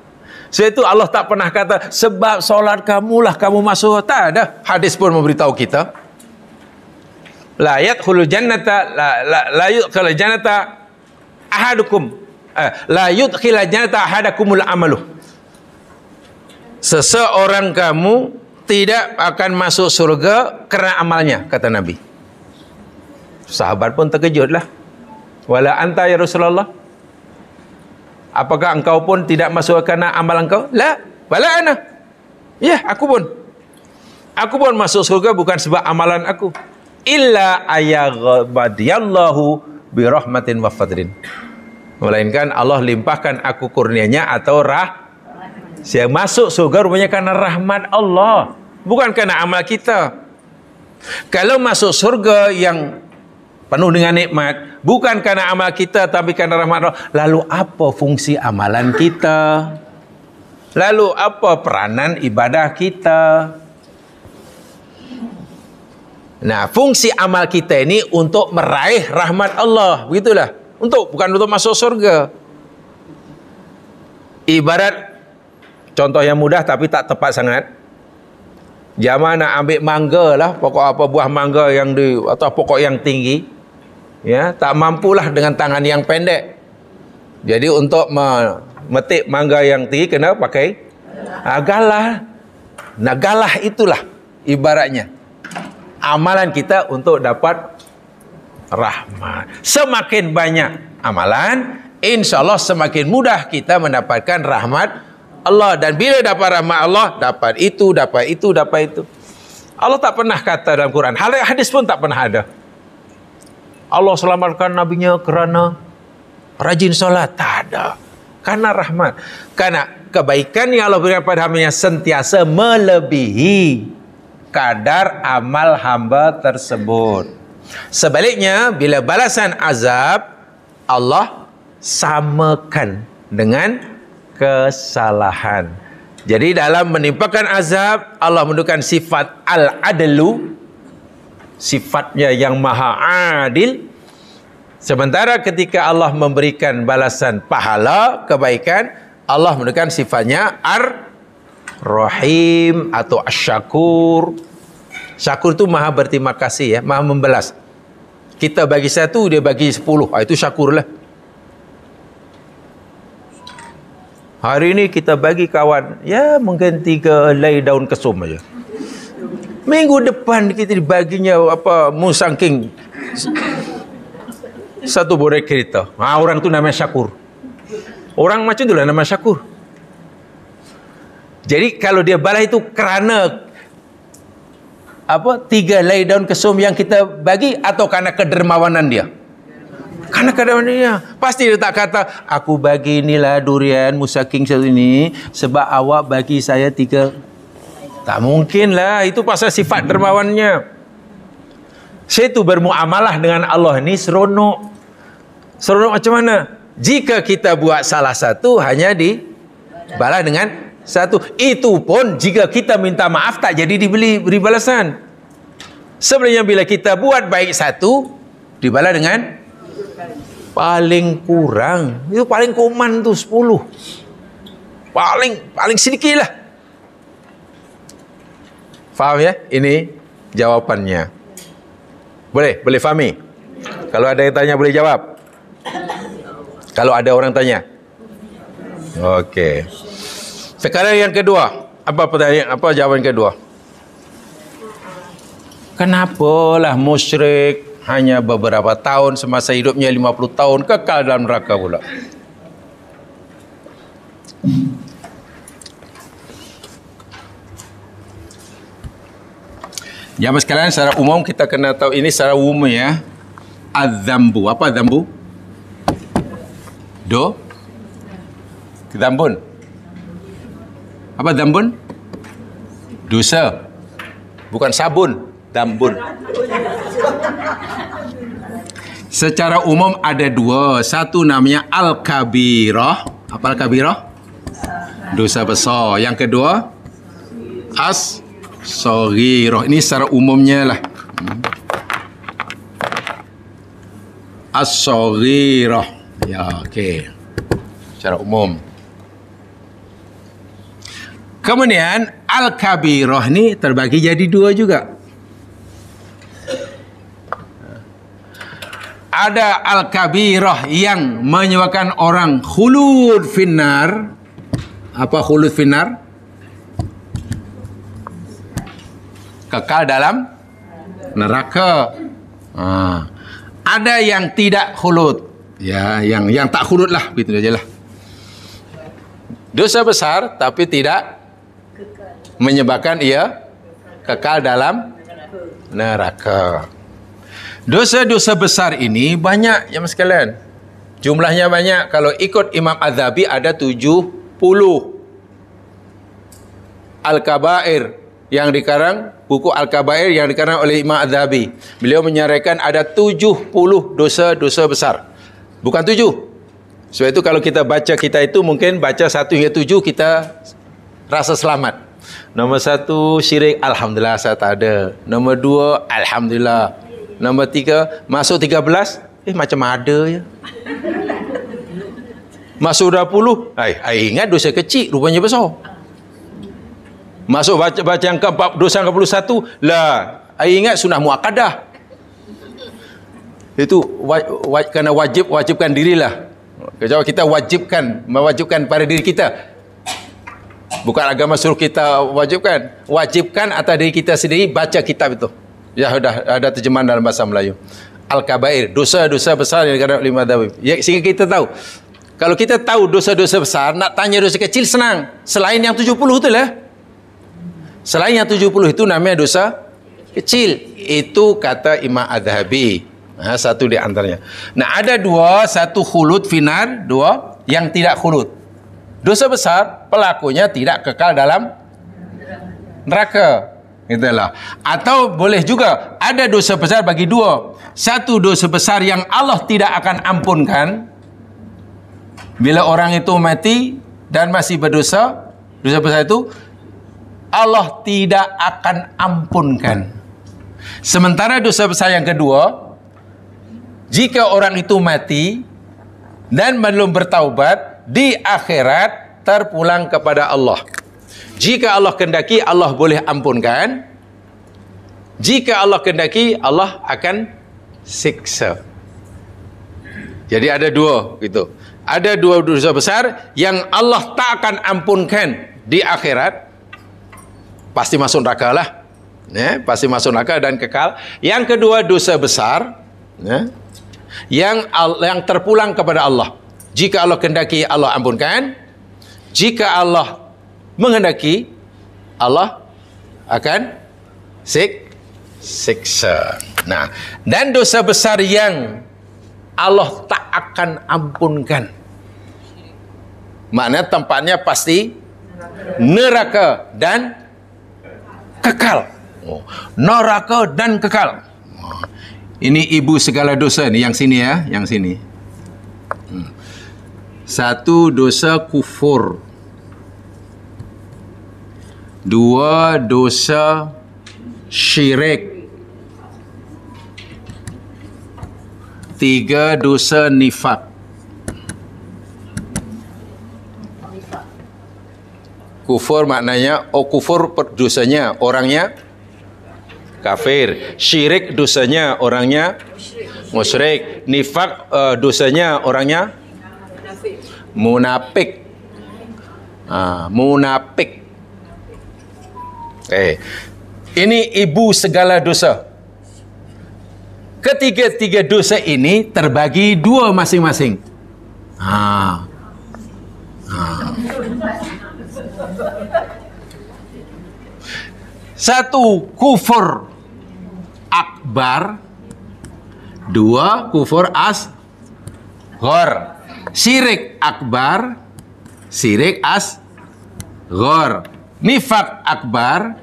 Sebab itu Allah tak pernah kata sebab solat kamulah kamu masuk. Tak ada. Hadis pun memberitahu kita, la yadkhulul jannata la yudkhilul jannata ahadukum la yudkhilul jannata ahadakumul amalu. Seseorang kamu tidak akan masuk surga kerana amalnya, kata Nabi. Sahabat pun terkejutlah. Wala anta ya Rasulullah? Apakah engkau pun tidak masuk kerana amal engkau? La, wala ana. Ya, aku pun. Aku pun masuk surga bukan sebab amalan aku. Illa ayaghmadiyallahu birahmatin wa fadlin. Melainkan Allah limpahkan aku kurnianya atau saya masuk surga rupanya karena rahmat Allah, bukan karena amal kita. Kalau masuk surga yang penuh dengan nikmat, bukan karena amal kita tapi karena rahmat Allah, lalu apa fungsi amalan kita? Lalu apa peranan ibadah kita? Nah, fungsi amal kita ini untuk meraih rahmat Allah, begitulah. Bukan untuk masuk surga. Ibarat contoh yang mudah tapi tak tepat sangat. Jamaah nak ambil mangga lah, pokok apa buah mangga yang atau pokok yang tinggi, ya, tak mampulah dengan tangan yang pendek. Jadi untuk memetik mangga yang tinggi kena pakai galah. Nah, galah itulah ibaratnya amalan kita untuk dapat rahmat. Semakin banyak amalan, insya Allah semakin mudah kita mendapatkan rahmat Allah. Dan bila dapat rahmat Allah, dapat itu, dapat itu, dapat itu. Allah tak pernah kata dalam Quran, hadis pun tak pernah ada, Allah selamatkan nabinya kerana rajin solat. Tak ada. Karena rahmat. Karena kebaikan yang Allah berikan pada hambanya sentiasa melebihi kadar amal hamba tersebut. Sebaliknya, bila balasan azab, Allah samakan dengan kesalahan. Jadi dalam menimpakan azab, Allah menunjukkan sifat al-adlu, sifatnya yang maha adil. Sementara ketika Allah memberikan balasan pahala, kebaikan, Allah menunjukkan sifatnya ar-rahim atau asyakur. Syakur itu maha berterima kasih, ya, maha membalas. Kita bagi 1, dia bagi 10. Itu syakur lah. Hari ini kita bagi kawan, ya mungkin 3 helai daun kesum aja. Minggu depan kita dibaginya musangking 1 borek kereta. Orang tu namanya syakur. Orang macam itulah nama syakur. Jadi kalau dia balas itu kerana 3 helai daun kesum yang kita bagi, atau karena kedermawanan dia? Karena kedermawanan dia. Pasti dia tak kata, aku bagi inilah durian musaking satu ini sebab awak bagi saya 3. Tak mungkin lah. Itu pasal sifat dermawannya. Saya tu bermuamalah dengan Allah ni seronok. Seronok macam mana? Jika kita buat salah satu, hanya dibalas dengan 1. Itu pun jika kita minta maaf tak jadi beri balasan. Sebenarnya bila kita buat baik 1, dibalas dengan paling kurang. Itu paling kuman tu 10. Paling sedikit lah. Faham ya? Ini jawapannya. Boleh fahami? Kalau ada yang tanya boleh jawab. Kalau ada orang tanya. Okey. Sekarang yang kedua, apa jawaban kedua? Kenapalah musyrik hanya beberapa tahun semasa hidupnya 50 tahun kekal dalam neraka pula? Jamaah sekalian, secara umum kita kena tahu ini secara umum, ya. Az-zambu. Apa zambu? Zambun. Apa dambun? Dosa. Bukan sabun, dambun. Secara umum ada 2. Satu namanya al-kabirah. Apa al-kabirah? Dosa besar. Yang kedua as-saghirah. Ini secara umumnya lah. As-saghirah. Ya, okey. Secara umum. Kemudian al-kabirah ni terbagi jadi 2 juga. Ada al-kabirah yang menyebabkan orang khulud finnar. Apa khulud finnar? Kekal dalam neraka. Ada yang tidak khulud. Ya, yang tak khulud lah, begitu aja lah. Dosa besar tapi tidak menyebabkan ia kekal dalam neraka. Dosa-dosa besar ini banyak ya sekalian. Jumlahnya banyak. Kalau ikut Imam Az-Zahabi ada 70 Al-Kabair yang dikarang, buku Al-Kabair yang dikarang oleh Imam Az-Zahabi. Beliau menyaraikan ada 70 dosa-dosa besar. Bukan 7. Sebab itu kalau kita baca kita itu mungkin baca 1 hingga 7 kita rasa selamat. Nombor 1 syirik, alhamdulillah saya tak ada. Nombor 2 alhamdulillah. Nombor 3 masuk 13, macam ada ya. Masuk 20, ingat dosa kecil rupanya besar. Masuk baca yang dosa ke-41, lah, ingat sunnah muakkadah. Itu kena wajibkan dirilah. Kalau kita mewajibkan pada diri kita. Bukan agama suruh kita wajibkan atas diri kita sendiri baca kitab itu. Ya sudah ada terjemahan dalam bahasa Melayu. Al-Kabair, dosa-dosa besar yang dikatakan oleh Imam Az-Zahabi. Ya, sehingga kita tahu. Kalau kita tahu dosa-dosa besar, nak tanya dosa kecil senang. Selain yang 70 itu lah. Selain yang 70 itu namanya dosa kecil. Itu kata Imam Az-Zahabi. Satu di antaranya. Nah, ada 2, 1 khulud finar, 2 yang tidak khulud. Dosa besar pelakunya tidak kekal dalam neraka. Itulah. Atau boleh juga ada dosa besar bagi 2. Satu dosa besar yang Allah tidak akan ampunkan bila orang itu mati dan masih berdosa. Dosa besar itu Allah tidak akan ampunkan. Sementara dosa besar yang kedua, jika orang itu mati dan belum bertaubat, di akhirat terpulang kepada Allah. Jika Allah kehendaki, Allah boleh ampunkan. Jika Allah kehendaki, Allah akan siksa. Jadi ada 2 gitu. Ada 2 dosa besar yang Allah tak akan ampunkan di akhirat. Pasti masuk neraka lah. Pasti masuk neraka dan kekal. Yang kedua dosa besar yang terpulang kepada Allah. Jika Allah kehendaki, Allah ampunkan. Jika Allah menghendaki, Allah akan siksa. Nah, dan dosa besar yang Allah tak akan ampunkan, maknanya tempatnya pasti neraka dan kekal. Neraka dan kekal. Ini ibu segala dosa ni, yang sini ya, yang sini. 1 dosa kufur. 2 dosa syirik. 3 dosa nifak. Kufur maknanya, kufur dosanya, orangnya kafir. Syirik dosanya, orangnya musyrik. Nifak dosanya, orangnya munafik. Munafik. Ini ibu segala dosa. Ketiga-tiga dosa ini terbagi 2 masing-masing. Satu, kufur akbar. 2, kufur asghar. Syirik akbar, syirik asghar. Nifak akbar,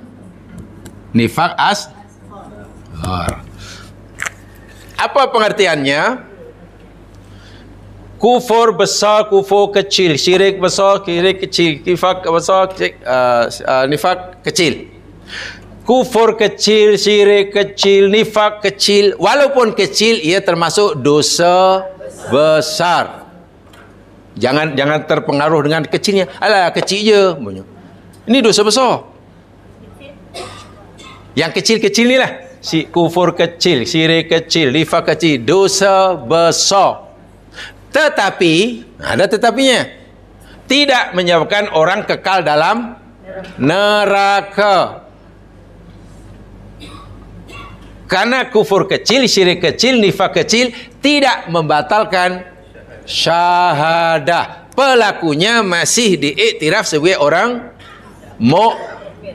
nifak asghar. Apa pengertiannya? Kufur besar, kufur kecil. Syirik besar, syirik kecil. Nifak besar, nifak kecil. Kufur kecil, syirik kecil, nifak kecil. Walaupun kecil, ia termasuk dosa besar. Jangan terpengaruh dengan kecilnya. Alah, kecil je. Ini dosa besar. Yang kecil-kecil ni lah. Kufur kecil, syirik kecil, nifak kecil, dosa besar. Tetapi, ada tetapinya. Tidak menyebabkan orang kekal dalam neraka. Karena kufur kecil, syirik kecil, nifak kecil tidak membatalkan syahadah. Pelakunya masih diiktiraf sebagai orang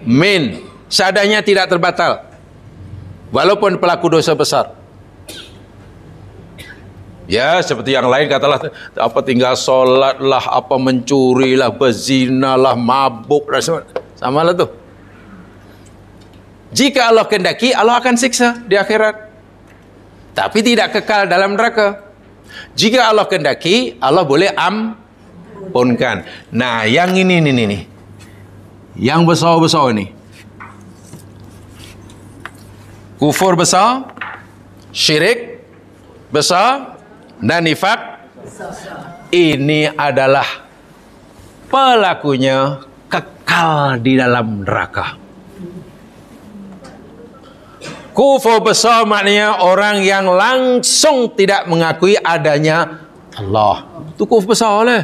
Min. Syahadahnya tidak terbatal. Walaupun pelaku dosa besar. Ya, seperti yang lain katalah apa tinggal solatlah, apa mencurilah, berzinalah, mabuk dan samalah tu. Jika Allah kehendaki, Allah akan siksa di akhirat. Tapi tidak kekal dalam neraka. Jika Allah kehendaki, Allah boleh ampunkan. Nah, yang ini. Yang besar-besar ni. Kufur besar, syirik besar, dan nifak. Ini adalah pelakunya kekal di dalam neraka. Kufur besar maknanya orang yang langsung tidak mengakui adanya Allah. Itu kufur besar lah.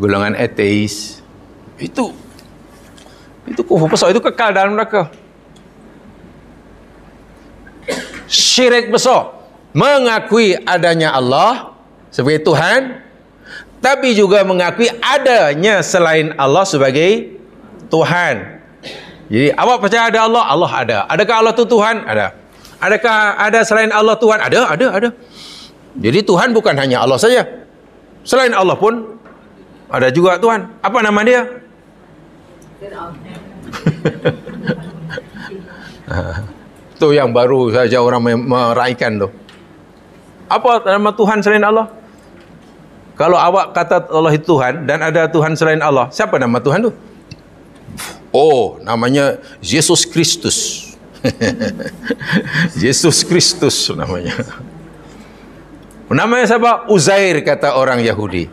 Golongan ateis itu kufur besar, itu kekal dalam neraka. Syirik besar, mengakui adanya Allah sebagai Tuhan, tapi juga mengakui adanya selain Allah sebagai Tuhan. Jadi awak percaya ada Allah? Allah ada. Adakah Allah itu Tuhan? Ada. Adakah ada selain Allah Tuhan? Ada. Jadi Tuhan bukan hanya Allah saja. Selain Allah pun ada juga Tuhan. Apa nama dia? Itu yang baru saja orang meraihkan tu. Apa nama Tuhan selain Allah? Kalau awak kata Allah itu Tuhan dan ada Tuhan selain Allah, siapa nama Tuhan tu? Oh, namanya Yesus Kristus. Yesus Kristus namanya. Namanya siapa? Uzair, kata orang Yahudi.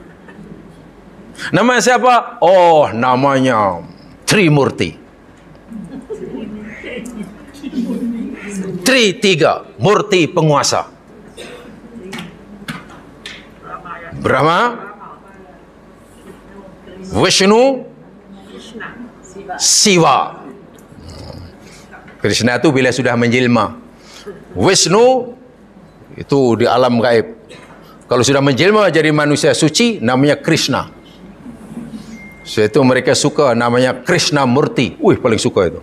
Namanya siapa? Oh, namanya Trimurti. Tiga, murti penguasa. Brahma, Vishnu, Siva. Krishna itu bila sudah menjelma. Vishnu itu di alam gaib. Kalau sudah menjelma jadi manusia suci, namanya Krishna. So itu mereka suka namanya Krishna Murti. Paling suka itu.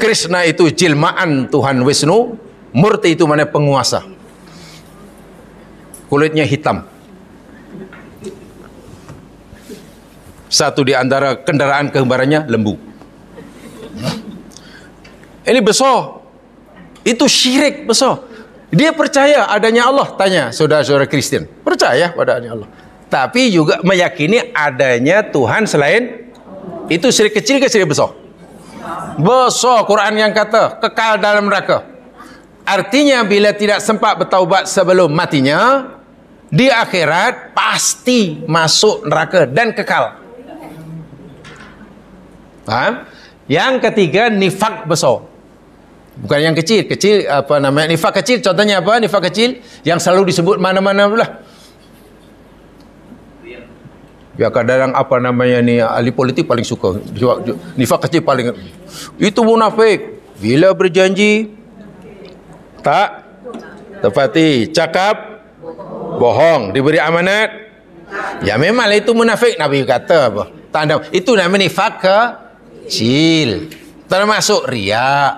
Krishna itu jelmaan Tuhan Vishnu, Murti itu mana penguasa. Kulitnya hitam. Satu di antara kendaraan kembarannya lembu. Ini besar. Itu syirik besar. Dia percaya adanya Allah. Tanya saudara-saudara Kristen. Percaya pada adanya Allah. Tapi juga meyakini adanya Tuhan selain. Itu syirik kecil ke syirik besar? Besar. Quran yang kata kekal dalam neraka. Artinya bila tidak sempat bertaubat sebelum matinya, di akhirat pasti masuk neraka dan kekal. Faham? Yang ketiga, nifak besar. Bukan yang kecil. Kecil apa namanya? Nifak kecil contohnya apa? Nifak kecil yang selalu disebut mana-mana pula. Ya kadang apa namanya ni ahli politik paling suka. Nifak kecil paling itu munafik. Bila berjanji tak tepati, cakap bohong, diberi amanat. Ya memanglah itu munafik. Nabi kata apa? Tanda itu namanya nifak kecil. Termasuk riak.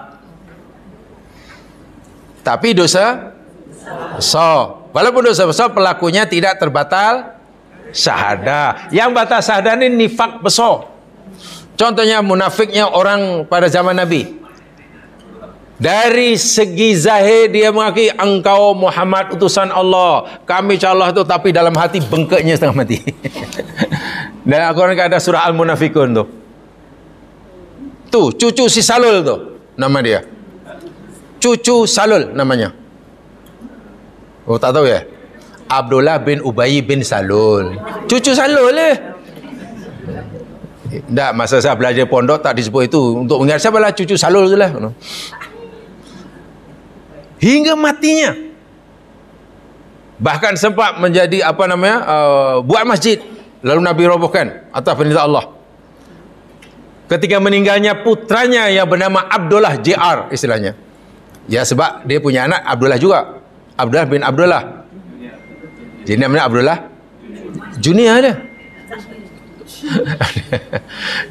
Tapi dosa besar. Walaupun dosa besar, pelakunya tidak terbatal syahadah. Yang batal syahadah ini nifak besar. Contohnya munafiknya orang pada zaman Nabi. Dari segi zahir dia mengakui engkau Muhammad utusan Allah, kami Allah tu, tapi dalam hati bengkaknya setengah mati. Dan Al-Quran ada surah Al-Munafikun tu. Tu cucu si Salul tu nama dia. Cucu Salul namanya. Oh tak tahu ya? Abdullah bin Ubay bin Salul. Cucu Salul lah. Tak, masa saya belajar pondok tak disebut itu. Untuk mengingat siapa lah cucu Salul tu lah. Hingga matinya. Bahkan sempat menjadi apa namanya buat masjid. Lalu Nabi robohkan atas perintah Allah. Ketika meninggalnya putranya yang bernama Abdullah JR istilahnya. Ya sebab dia punya anak Abdullah juga. Abdullah bin Abdullah. Jadi namanya Abdullah Junior dia.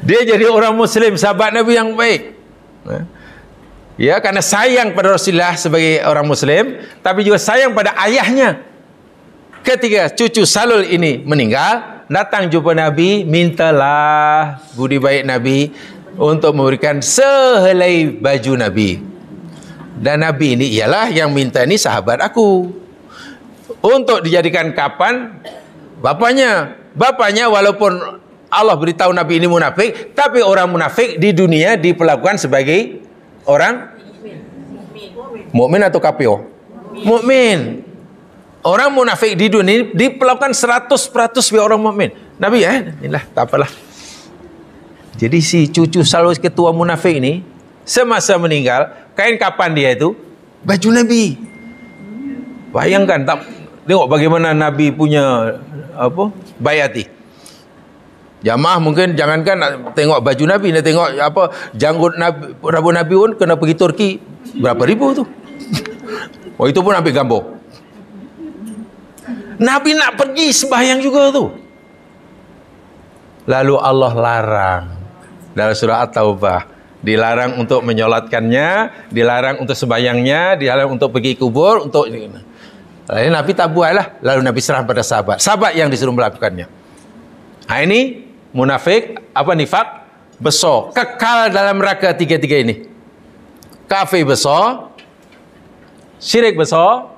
Dia jadi orang Muslim, sahabat Nabi yang baik. Ya, karena sayang pada Rasulullah sebagai orang Muslim, tapi juga sayang pada ayahnya. Ketika cucu Salul ini meninggal, datang jumpa Nabi, mintalah budi baik Nabi untuk memberikan sehelai baju Nabi. Dan Nabi ini ialah yang minta ini sahabat aku. Untuk dijadikan kapan bapaknya. Bapaknya walaupun Allah beritahu Nabi ini munafik, tapi orang munafik di dunia diperlakukan sebagai orang mukmin atau kafir? Mukmin. Orang munafik di dunia diperlakukan 100% sebagai orang mukmin. Nabi inilah, tak apalah. Jadi si cucu Salul ketua munafik ini semasa meninggal, kain kapan dia itu? Baju Nabi. Bayangkan, tak tengok bagaimana Nabi punya bayati. Jamaah mungkin jangankan nak tengok baju Nabi, nak tengok janggut Nabi, rambut Nabi pun kena pergi Turki berapa ribu tu. Oh, itu pun ambil gambar. Nabi nak pergi sembahyang juga tu. Lalu Allah larang dalam surah At-Taubah, dilarang untuk menyolatkannya, dilarang untuk sembahyangnya, dilarang untuk pergi kubur, untuk lalu Nabi tak buatlah. Lalu Nabi serah pada sahabat yang disuruh melakukannya. Ini munafik, nifak besar, kekal dalam neraka tiga-tiga ini. Kafir besar, syirik besar,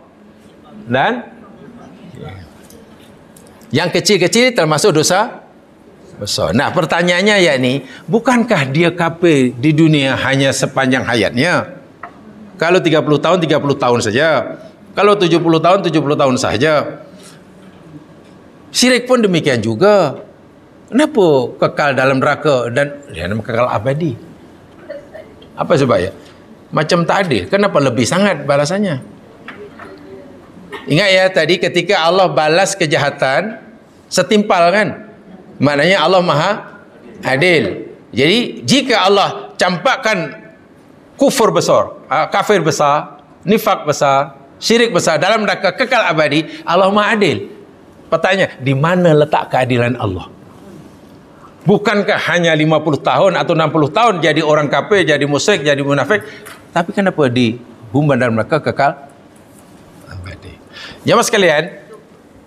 dan yang kecil-kecil termasuk dosa besar. Nah, pertanyaannya yakni, bukankah dia kafir di dunia hanya sepanjang hayatnya? Kalau 30 tahun, 30 tahun saja. Kalau 70 tahun, 70 tahun saja. Syirik pun demikian juga. Kenapa kekal dalam neraka dan kekal abadi? Apa sebabnya? Macam tak adil. Kenapa lebih sangat balasannya? Ingat ya tadi ketika Allah balas kejahatan setimpal kan? Maknanya Allah Maha Adil. Jadi jika Allah campakkan kufur besar, kafir besar, nifak besar, syirik besar dalam neraka kekal abadi, Allah Maha Adil. Pertanyaan, di mana letak keadilan Allah? Bukankah hanya 50 tahun atau 60 tahun jadi orang kafir, jadi musyrik, jadi munafik? Tapi kenapa dihumban dalam neraka kekal abadi? Jamaah sekalian,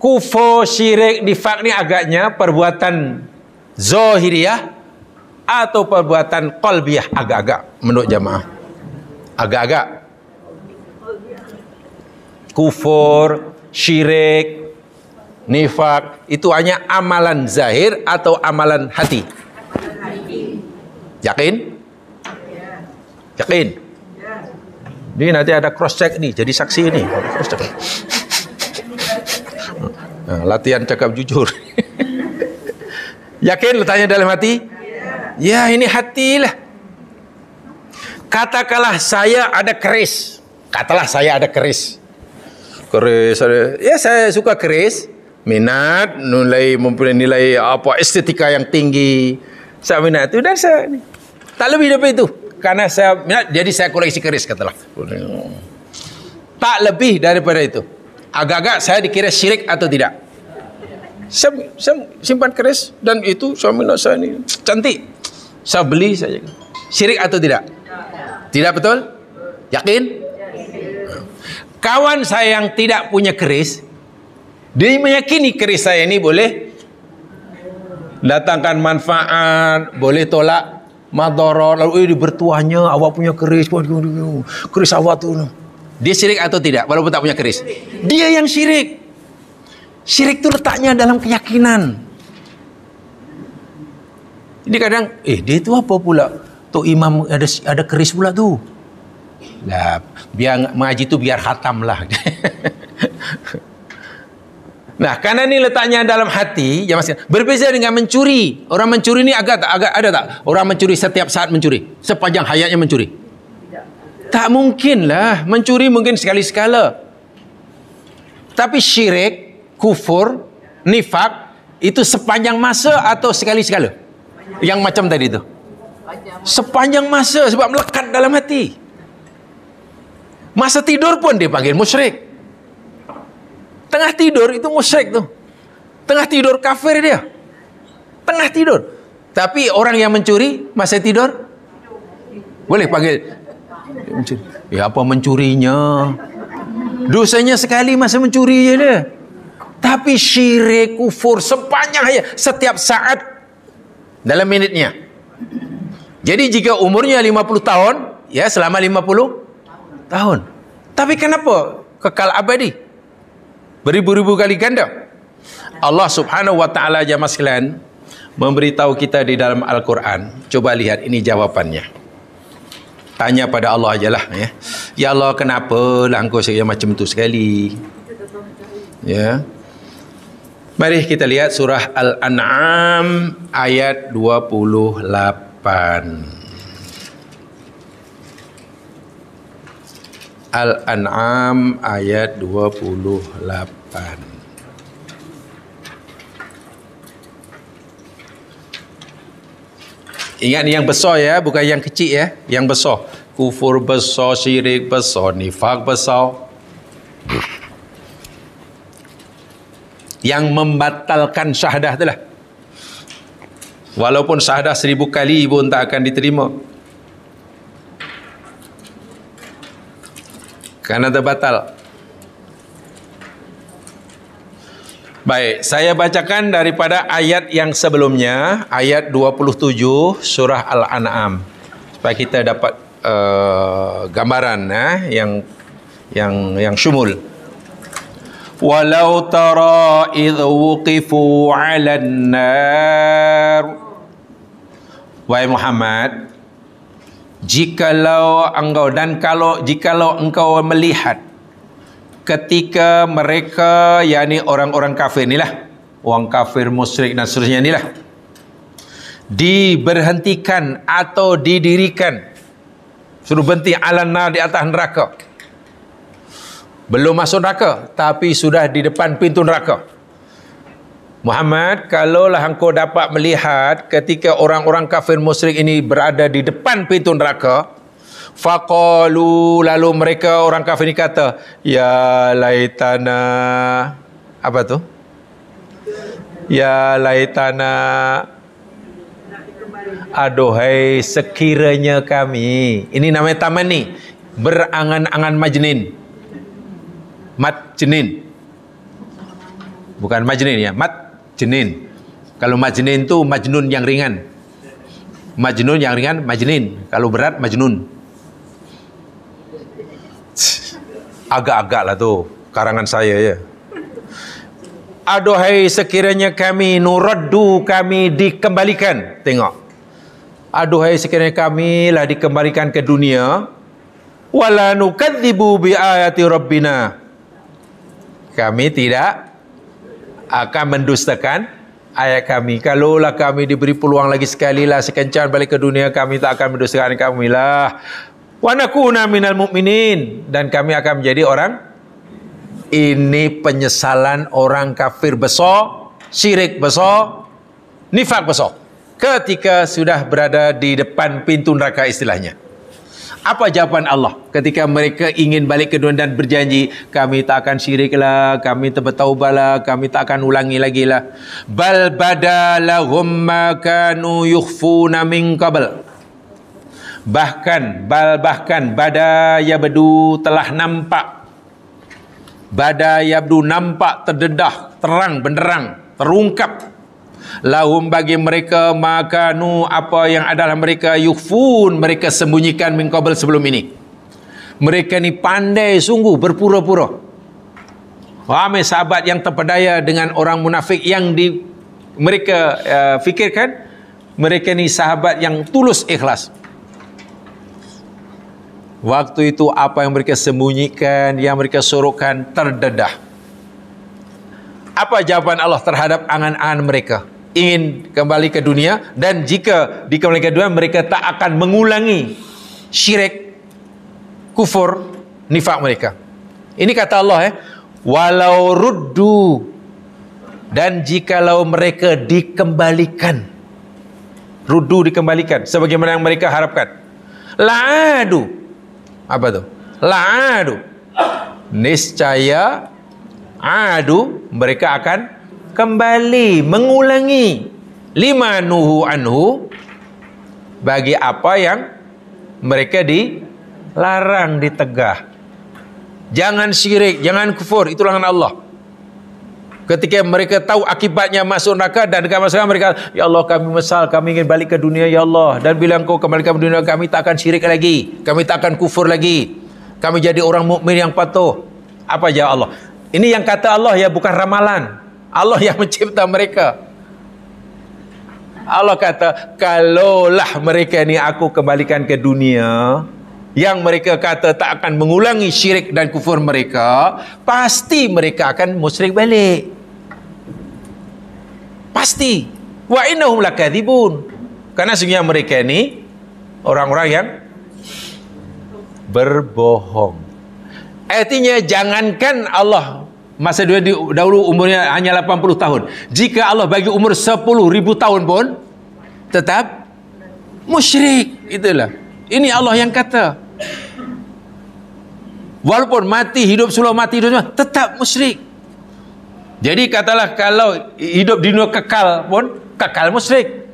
kufur, syirik, nifak ni agaknya perbuatan zahiriyah atau perbuatan qalbiyah, agak-agak menurut jamaah. Agak-agak. Kufur, syirik, nifak itu hanya amalan zahir atau amalan hati? Yakin? Yakin? Ini nanti ada cross check nih, jadi saksi ini. Cross check. Latihan cakap jujur. Yakin letaknya dalam hati? Ya, ini hatilah. Katakanlah saya ada keris. Katalah saya ada keris. Keris ada. Ya, saya suka keris. Minat, mempunyai nilai estetika yang tinggi. Saya minat itu dan saya tak lebih daripada itu. Karena saya minat, jadi saya koleksi keris, katalah. Tak lebih daripada itu. Agak-agak saya dikira syirik atau tidak. Saya simpan keris dan itu saya minat, saya ini cantik, saya beli saja. Syirik atau tidak? Tidak, betul? Yakin? Kawan saya yang tidak punya keris, dia meyakini keris saya ini boleh datangkan manfaat, boleh tolak madarat. Lalu bertuahnya awak punya keris, keris awak tu. Dia syirik atau tidak walaupun tak punya keris? Dia yang syirik. Syirik itu letaknya dalam keyakinan. Jadi kadang dia itu apa pula? Tok imam ada keris pula tu. Lah, biar mengaji tu biar khatam lah. Nah, karena ini letaknya dalam hati, ya Mas. Berbeza dengan mencuri. Orang mencuri ni agak ada tak? Orang mencuri setiap saat mencuri, sepanjang hayatnya mencuri. Tak mungkin lah. Mencuri mungkin sekali-sekala. Tapi syirik, kufur, nifak itu sepanjang masa atau sekali-sekala? Yang macam tadi itu. Sepanjang masa, sebab melekat dalam hati. Masa tidur pun dia panggil musyrik. Tengah tidur itu musyrik tu. Tengah tidur kafir dia. tengah tidur. Tapi orang yang mencuri masa tidur boleh panggil mencuri. Ya apa mencurinya? Dosanya sekali masa mencuri je dia. Tapi syirik, kufur sepanjang hayat, setiap saat dalam minitnya. Jadi jika umurnya 50 tahun, ya selama 50 tahun. Tapi kenapa kekal abadi? Beribu-ribu kali ganda. Allah Subhanahu wa taala jamaah sekalian memberitahu kita di dalam Al-Quran. Coba lihat ini jawapannya. Tanya pada Allah ajalah ya. Ya Allah, kenapa lah engkau yang macam tu sekali? Ya. Mari kita lihat surah Al-An'am ayat 28. Al-An'am ayat 28. Ingat yang besar ya, bukan yang kecil ya, yang besar. Kufur besar, syirik besar, nifak besar. Yang membatalkan syahadah itulah. Walaupun syahadah 1000 kali pun tak akan diterima. Kerana terbatal. Baik, saya bacakan daripada ayat yang sebelumnya, ayat 27 surah Al-An'am, supaya kita dapat gambaran yang syumul. Walau tara idh wuqifu 'alan nar. Wahai Muhammad, jikalau engkau melihat ketika mereka, yakni orang-orang kafir inilah, orang kafir, musyrik dan seterusnya inilah, diberhentikan atau didirikan, suruh berhenti alan nar, di atas neraka. Belum masuk neraka, tapi sudah di depan pintu neraka. Muhammad, kalaulah engkau dapat melihat ketika orang-orang kafir musyrik ini berada di depan pintu neraka, faqalu, lalu mereka orang kafir ini kata, ya laitana, apa tu? Ya laitana, aduhai sekiranya kami. Ini namanya tamani, berangan-angan majnin. Majnin, bukan majnin ya, majnin. Kalau majnin tu majnun yang ringan, majnun yang ringan majnin, kalau berat majnun. Agak-agak lah tu karangan saya ya. Aduhai sekiranya kami nuraddu, kami dikembalikan. Tengok, aduhai sekiranya kami lah dikembalikan ke dunia, wala nukadzibu bi ayati rabbina, kami tidak akan mendustakan ayat kami. Kalaulah kami diberi peluang lagi sekali lah, sekencan balik ke dunia, kami tak akan mendustakan kami lah. Wa nakuna minal mu'minin, dan kami akan menjadi orang. Ini penyesalan orang kafir besar, syirik besar, nifak besar, ketika sudah berada di depan pintu neraka istilahnya. Apa jawaban Allah ketika mereka ingin balik ke dunia dan berjanji, kami tak akan syirik lah, kami bertaubat lah, kami tak akan ulangi lagi lah. Bal badalahum ma kanu yukhfuna min qabl. Bahkan bada yabdu, telah nampak, bada yabdu, nampak, terdedah, terang benderang, terungkap, lahum, bagi mereka, makanu, apa yang adalah mereka, yukhfun, mereka sembunyikan min qabl, sebelum ini. Mereka ni pandai sungguh berpura-pura. Ramai sahabat yang terpedaya dengan orang munafik yang mereka fikirkan mereka ni sahabat yang tulus ikhlas. Waktu itu apa yang mereka sembunyikan, yang mereka sorokkan, terdedah. Apa jawaban Allah terhadap angan-angan mereka? Ingin kembali ke dunia, dan jika dikembalikan ke dunia, mereka tak akan mengulangi syirik, kufur, nifak mereka. Ini kata Allah walau ruddu, dan jikalau mereka dikembalikan, ruddu, dikembalikan sebagaimana yang mereka harapkan, la'adu, apa tu? La'adu, niscaya adu, mereka akan kembali mengulangi lima nuhu anhu, bagi apa yang mereka dilarang, ditegah. Jangan syirik, jangan kufur, itu larangan Allah. Ketika mereka tahu akibatnya masuk neraka, dan dekat masa mereka, ya Allah kami menyesal, kami ingin balik ke dunia ya Allah, dan bila Engkau kembalikan ke dunia, kami tak akan syirik lagi, kami tak akan kufur lagi, kami jadi orang mukmin yang patuh. Apa jawab Allah? Ini yang kata Allah ya, bukan ramalan. Allah yang mencipta mereka. Allah kata, kalaulah mereka ni aku kembalikan ke dunia, yang mereka kata tak akan mengulangi syirik dan kufur mereka, pasti mereka akan musyrik balik. Pasti. Wa innahum lakadzibun. Karena sesungguhnya mereka ni orang-orang yang berbohong. Artinya jangankan Allah masa dia dahulu umurnya hanya 80 tahun. Jika Allah bagi umur 10.000 tahun pun tetap musyrik. Itulah. Ini Allah yang kata. Walaupun mati hidup semula, mati hidup semula, tetap musyrik. Jadi katalah kalau hidup di dunia kekal pun kekal musyrik.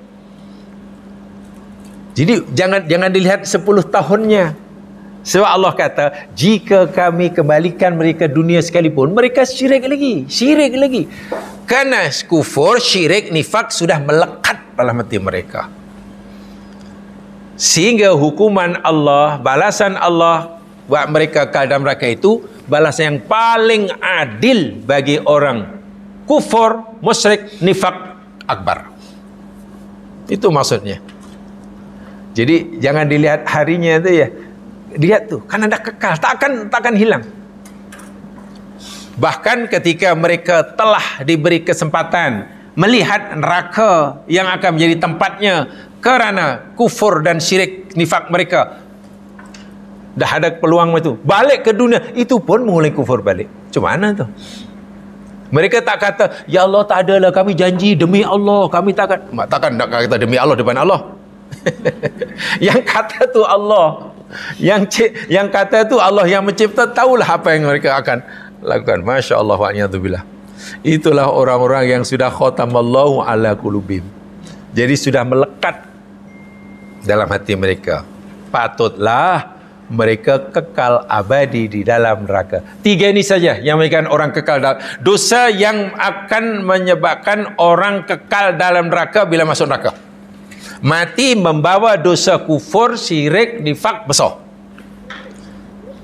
Jadi jangan dilihat 10 tahunnya. Sebab Allah kata, jika kami kembalikan mereka dunia sekalipun, mereka syirik lagi. Kerana kufur, syirik, nifak sudah melekat dalam hati mereka. Sehingga hukuman Allah, balasan Allah buat mereka kekal dalam neraka itu balasan yang paling adil bagi orang kufur, musyrik, nifak akbar. Itu maksudnya. Jadi jangan dilihat harinya itu ya. Lihat tuh, kan ada kekal, tak akan hilang. Bahkan ketika mereka telah diberi kesempatan melihat neraka yang akan menjadi tempatnya kerana kufur dan syirik nifak mereka, dah ada peluang itu balik ke dunia, itu pun mulai kufur balik. Macam mana tu? Mereka tak kata, ya Allah tak adalah, kami janji demi Allah kami takkan nak kata demi Allah depan Allah. Yang kata tu Allah, yang kata tu Allah yang mencipta, tahulah apa yang mereka akan lakukan. Masya Allah wa ni'adzubillah. Itulah orang-orang yang sudah khatamallahu ala qulubihim. Jadi sudah melekat dalam hati mereka. Patutlah mereka kekal abadi di dalam neraka. 3 ini saja yang menyebabkan orang kekal dalam dosa, yang akan menyebabkan orang kekal dalam neraka bila masuk neraka. Mati membawa dosa kufur, syirik, nifak besar.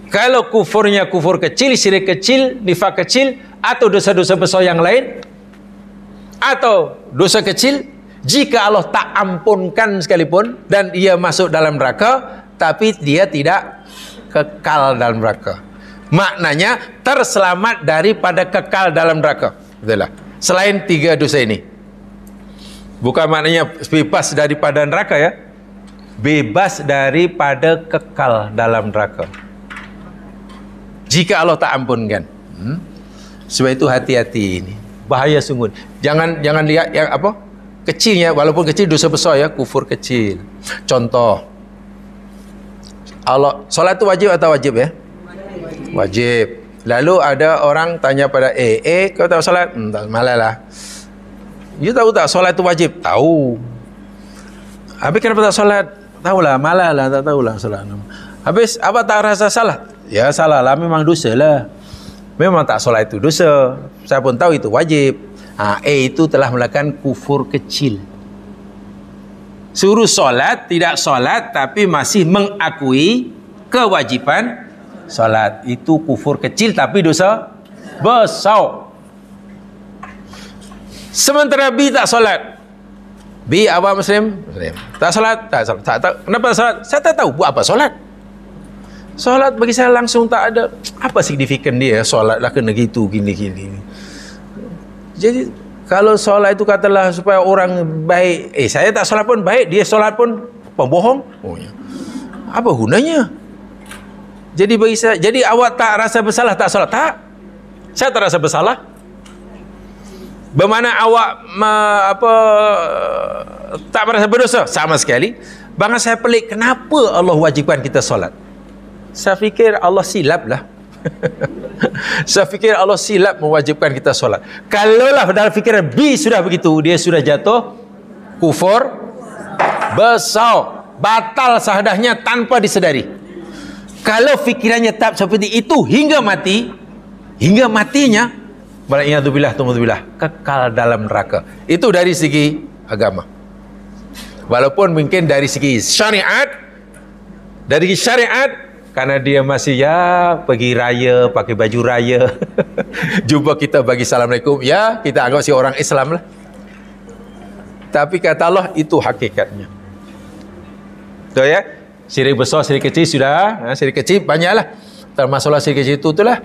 Kalau kufurnya kufur kecil, syirik kecil, nifak kecil, atau dosa-dosa besar yang lain, atau dosa kecil, jika Allah tak ampunkan sekalipun dan ia masuk dalam neraka, tapi dia tidak kekal dalam neraka, maknanya terselamat daripada kekal dalam neraka. Betul lah. Selain 3 dosa ini, bukan maknanya bebas daripada neraka ya, bebas daripada kekal dalam neraka jika Allah tak ampunkan. Sebab itu hati-hati, ini bahaya sungguh. Jangan lihat yang apa kecilnya, walaupun kecil dosa besar ya, kufur kecil. Contoh, Allah, solat itu wajib atau wajib ya? Wajib. Lalu ada orang tanya pada kau tahu solat? Tak, malah lah. You tahu tak solat itu wajib? Tahu. Habis kenapa tak solat? Tahulah, malah lah, tak tahulah solat. Habis apa tak rasa salah? Ya salah lah, memang dosa lah. Memang tak solat itu dosa. Saya pun tahu itu wajib. Itu telah melakukan kufur kecil. Suruh solat, tidak solat, tapi masih mengakui kewajiban solat. Itu kufur kecil tapi dosa besar. Sementara B tak solat. B awak Muslim? Tak solat? Tak solat. Tak. Kenapa tak solat? Saya tak tahu buat apa solat. Solat bagi saya langsung tak ada. Apa signifikan dia? Solat lah kena gitu, gini. Jadi kalau solat itu katalah supaya orang baik, saya tak solat pun baik, dia solat pun pembohong. Apa gunanya? Jadi bagi saya, jadi awak tak rasa bersalah tak solat? Tak. Saya tak rasa bersalah. Bermana awak tak merasa berdosa? Sama sekali. Bahkan saya pelik, kenapa Allah wajibkan kita solat? Saya fikir Allah silap lah. Saya fikir Allah silap mewajibkan kita solat. Kalaulah dalam fikiran B sudah begitu, dia sudah jatuh kufur besar, batal sahadahnya tanpa disedari. Kalau fikirannya tetap seperti itu hingga matinya, waliyadzubillah kekal dalam neraka. Itu dari segi agama. Walaupun mungkin dari segi syariat, karena dia masih pergi raya, pakai baju raya, jumpa kita bagi assalamualaikum, kita anggap si orang Islam lah. Tapi kata Allah, itu hakikatnya. Betul ya? Syirik besar, syirik kecil sudah. Syirik kecil banyaklah. Termasuklah syirik kecil itu lah.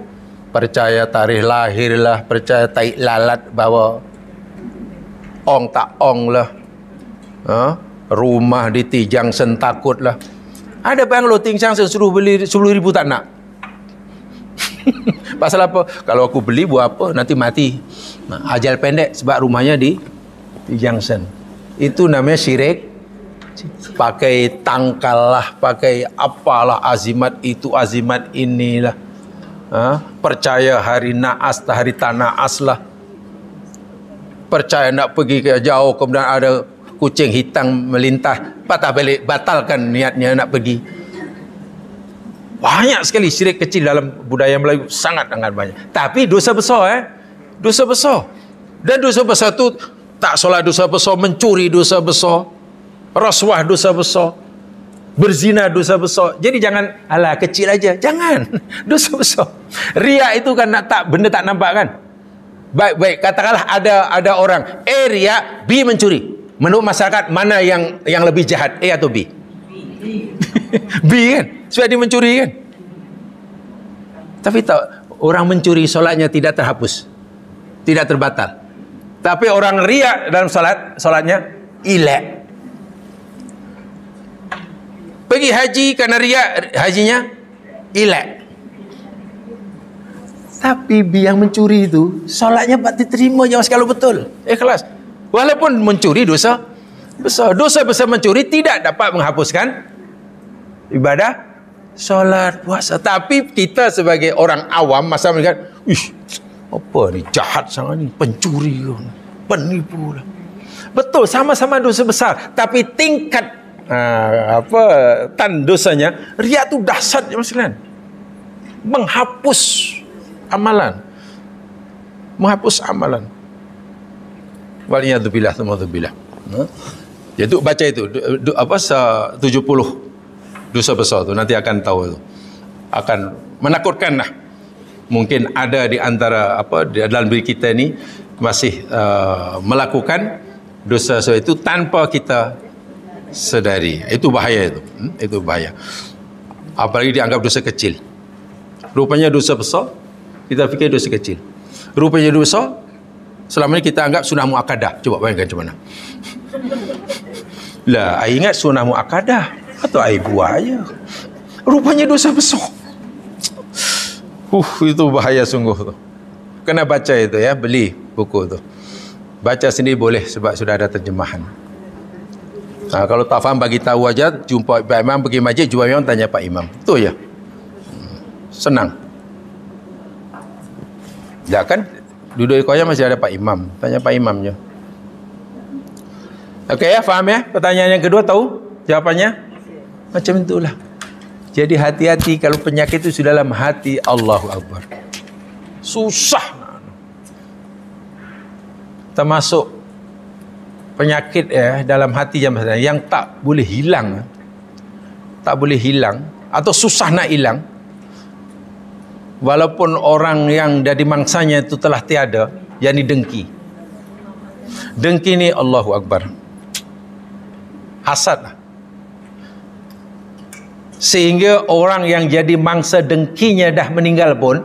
Percaya tarikh lahir lah, percaya taik lalat bawa ong tak ong lah. Rumah di Tijang sentakut lah. Ada bang lo Tijang suruh beli 10,000 tak nak. Pasal apa? Kalau aku beli buat apa? Nanti mati. Ajal pendek sebab rumahnya di Tijang sen. Itu namanya syirik. Pakai tangkal lah, pakai apalah, azimat itu, azimat inilah. Percaya hari naas, hari tanaas lah. Percaya nak pergi ke jauh, kemudian ada kucing hitam melintas, patah balik, batalkan niatnya nak pergi. Banyak sekali syirik kecil dalam budaya Melayu, sangat banyak. Tapi dosa besar, dosa besar. Dan dosa besar tu tak solat dosa besar, mencuri dosa besar, rasuah dosa besar, berzina dosa besar. Jadi jangan alah kecil aja, jangan. Dosa besar. Riak itu kan benda tak nampak kan. Baik, katakanlah ada orang riak, B mencuri. Menurut masyarakat mana yang lebih jahat, A atau B? B kan? Sebab dia mencuri kan? Tapi tak, orang mencuri solatnya tidak terhapus, tidak terbatal. Tapi orang riak dalam solatnya elak. Pergi haji kerana riak, hajinya elak. Tapi yang mencuri itu solatnya tak diterima je kalau betul ikhlas. Walaupun mencuri dosa besar. Dosa besar mencuri tidak dapat menghapuskan ibadah solat, puasa. Tapi kita sebagai orang awam masa melihat, apa ni jahat sangat ni, pencuri, penipu lah. Betul, sama-sama dosa besar, tapi tingkat dosanya, riak tu dahsyat ya sekalian. Menghapus amalan. Waliyadzubillah. Jadi baca itu 70 dosa besar tu, nanti akan tahu itu. Akan menakutkan lah. Mungkin ada di antara di dalam diri kita ni masih melakukan dosa itu tanpa kita sedari. Itu bahaya itu. Itu bahaya. Apalagi dianggap dosa kecil. Rupanya dosa besar, kita fikir dosa kecil. Rupanya dosa selama ini kita anggap sunnah muakkadah. Coba bayangkan macam mana. Lah, I ingat sunnah muakkadah atau I buat aja. Rupanya dosa besar. Itu bahaya sungguh tu. Kena baca itu ya, beli buku tu. Baca sendiri boleh sebab sudah ada terjemahan. Kalau tak faham bagi tahu aja, jumpa Pak Imam, pergi masjid, jumpa Imam, tanya Pak Imam. Itu ya. Senang. Ya kan? Duduk di koya masih ada Pak Imam. Tanya Pak Imam je. Okey ya, faham ya? Pertanyaan yang kedua tahu jawapannya? Macam itulah. Jadi hati-hati kalau penyakit itu sudah dalam hati, Allahu Akbar. Susah. Termasuk penyakit dalam hati yang tak boleh hilang. Tak boleh hilang atau susah nak hilang. Walaupun orang yang dari mangsanya itu telah tiada, yakni dengki. Dengki ni Allahu Akbar. Hasad. Sehingga orang yang jadi mangsa dengkinya dah meninggal pun,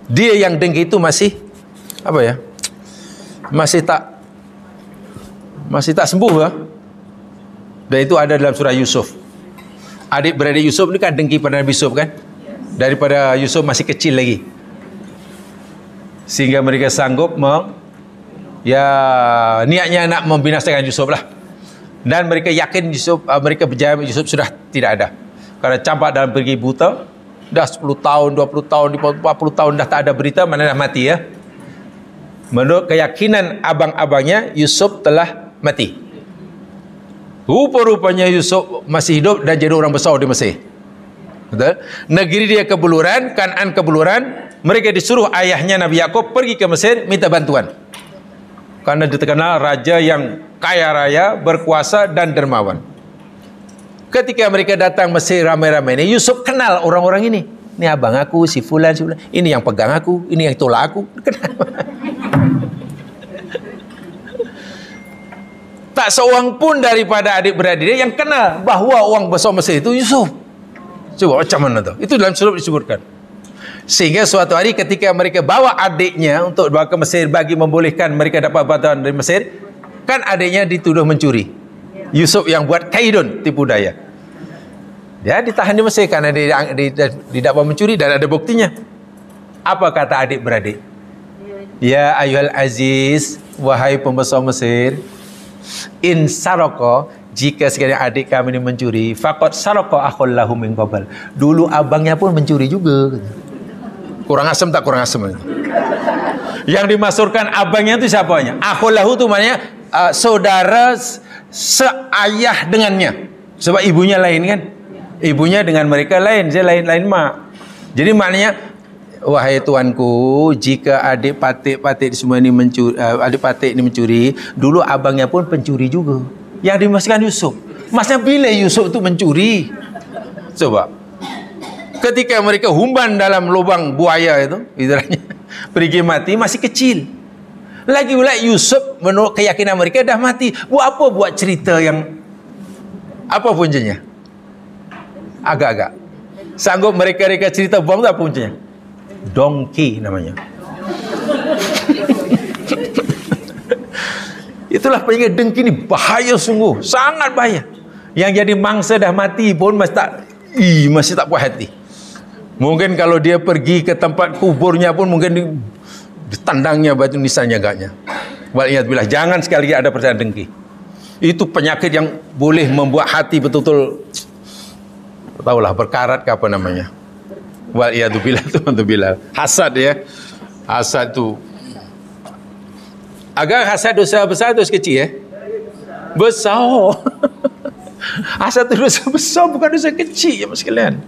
dia yang dengki itu masih masih tak sembuh lah. Dan itu ada dalam surah Yusuf. Adik-beradik Yusuf ni kan dengki pada Nabi Yusuf kan? Daripada Yusuf masih kecil lagi, sehingga mereka sanggup niatnya nak membinasakan Yusuf lah. Dan mereka yakin mereka berjaya, Yusuf sudah tidak ada. Kerana campak dalam pergi buta, dah 10 tahun, 20 tahun, 40 tahun dah tak ada berita, mana dah mati ya. Menurut keyakinan abang-abangnya, Yusuf telah mati. Rupa-rupanya Yusuf masih hidup dan jadi orang besar di Mesir. Betul? Negeri dia kebuluran, Kan'an kebuluran. Mereka disuruh ayahnya Nabi Yakub pergi ke Mesir minta bantuan. Karena dia terkenal raja yang kaya raya, berkuasa dan dermawan. Ketika mereka datang Mesir ramai-ramai ini, Yusuf kenal orang-orang ini. Ini abang aku, si fulan, si fulan. Ini yang pegang aku, ini yang tolak aku. Kenal. Tak seorang pun daripada adik-beradik dia yang kenal bahawa orang besar Mesir itu Yusuf. Coba macam mana tu? Itu dalam surah disebutkan. Sehingga suatu hari ketika mereka bawa adiknya untuk bawa ke Mesir bagi membolehkan mereka dapat bantuan dari Mesir, kan adiknya dituduh mencuri. Yusuf yang buat kaidun, tipu daya. Dia ditahan di Mesir karena didakwa mencuri dan ada buktinya. Apa kata adik-beradik? Ya ayyuhal aziz, wahai pembesar Mesir, in saroko, jika sekiranya adik kami ini mencuri, faqad saroko akhul lahu min qabl. Dulu abangnya pun mencuri juga. Kurang asam tak kurang asam itu. Yang dimaksudkan abangnya itu siapanya? Akhul lahu itu maknanya saudara seayah dengannya. Sebab ibunya lain kan? Ibunya dengan mereka lain, saya lain mak. Jadi maknanya, wahai tuanku, jika adik patik semua ini mencuri, adik patik ini mencuri, dulu abangnya pun pencuri juga. Yang dimaksudkan Yusuf. Maksudnya bila Yusuf itu mencuri? Coba. Ketika mereka humban dalam lubang buaya itu, istilahnya, pergi mati, masih kecil. Lagi pula Yusuf menurut keyakinan mereka dah mati. Buat apa buat cerita yang apa puncanya? Agak-agak. Sanggup mereka cerita buang tu apa puncanya? Dongki namanya. Itulah penyakit dengki ni bahaya sungguh, sangat bahaya. Yang jadi mangsa dah mati pun masih tak puas hati. Mungkin kalau dia pergi ke tempat kuburnya pun mungkin ditandangnya batu nisan jaganya. Waliyadzubillah, jangan sekali ada perasaan dengki. Itu penyakit yang boleh membuat hati betul-betul tahulah berkarat ke apa namanya. Waliyadzubillah, tuh hasad ya. Hasad tu agak hasad dosa besar atau kecil ya? Besar. Hasad itu dosa besar, bukan dosa kecil ya mas sekalian.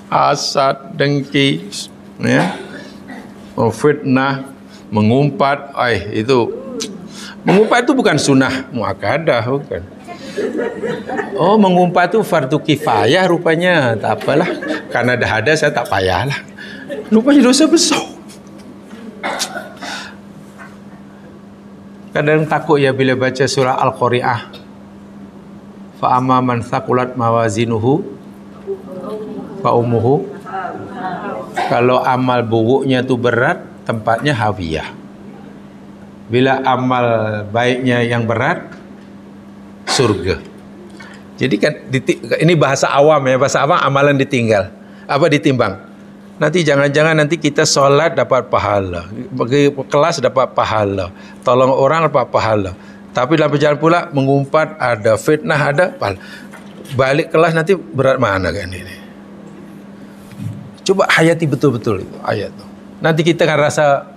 Hasad, dengki, ya, fitnah, mengumpat, itu mengumpat itu bukan sunnah muakkadah, bukan. Oh, mengumpat itu fardu kifayah rupanya. Tak apalah, karena dah ada saya tak payahlah. Rupanya dosa besar. Kadang takut ya bila baca surah Al-Qari'ah. Fa amma man thaqulat mawazinuhu fa ummuhu. Kalau amal buruknya tu berat, tempatnya hawiyah. Bila amal baiknya yang berat, surga. Jadi kan ini bahasa awam ya, bahasa awam amalan ditinggal. Apa ditimbang? Nanti jangan-jangan nanti kita solat dapat pahala, pergi kelas dapat pahala, tolong orang dapat pahala. Tapi dalam perjalanan pula mengumpat ada, fitnah ada, pahala. Balik kelas nanti berat mana kan ini? Coba hayati betul-betul itu ayat itu. Nanti kita akan rasa,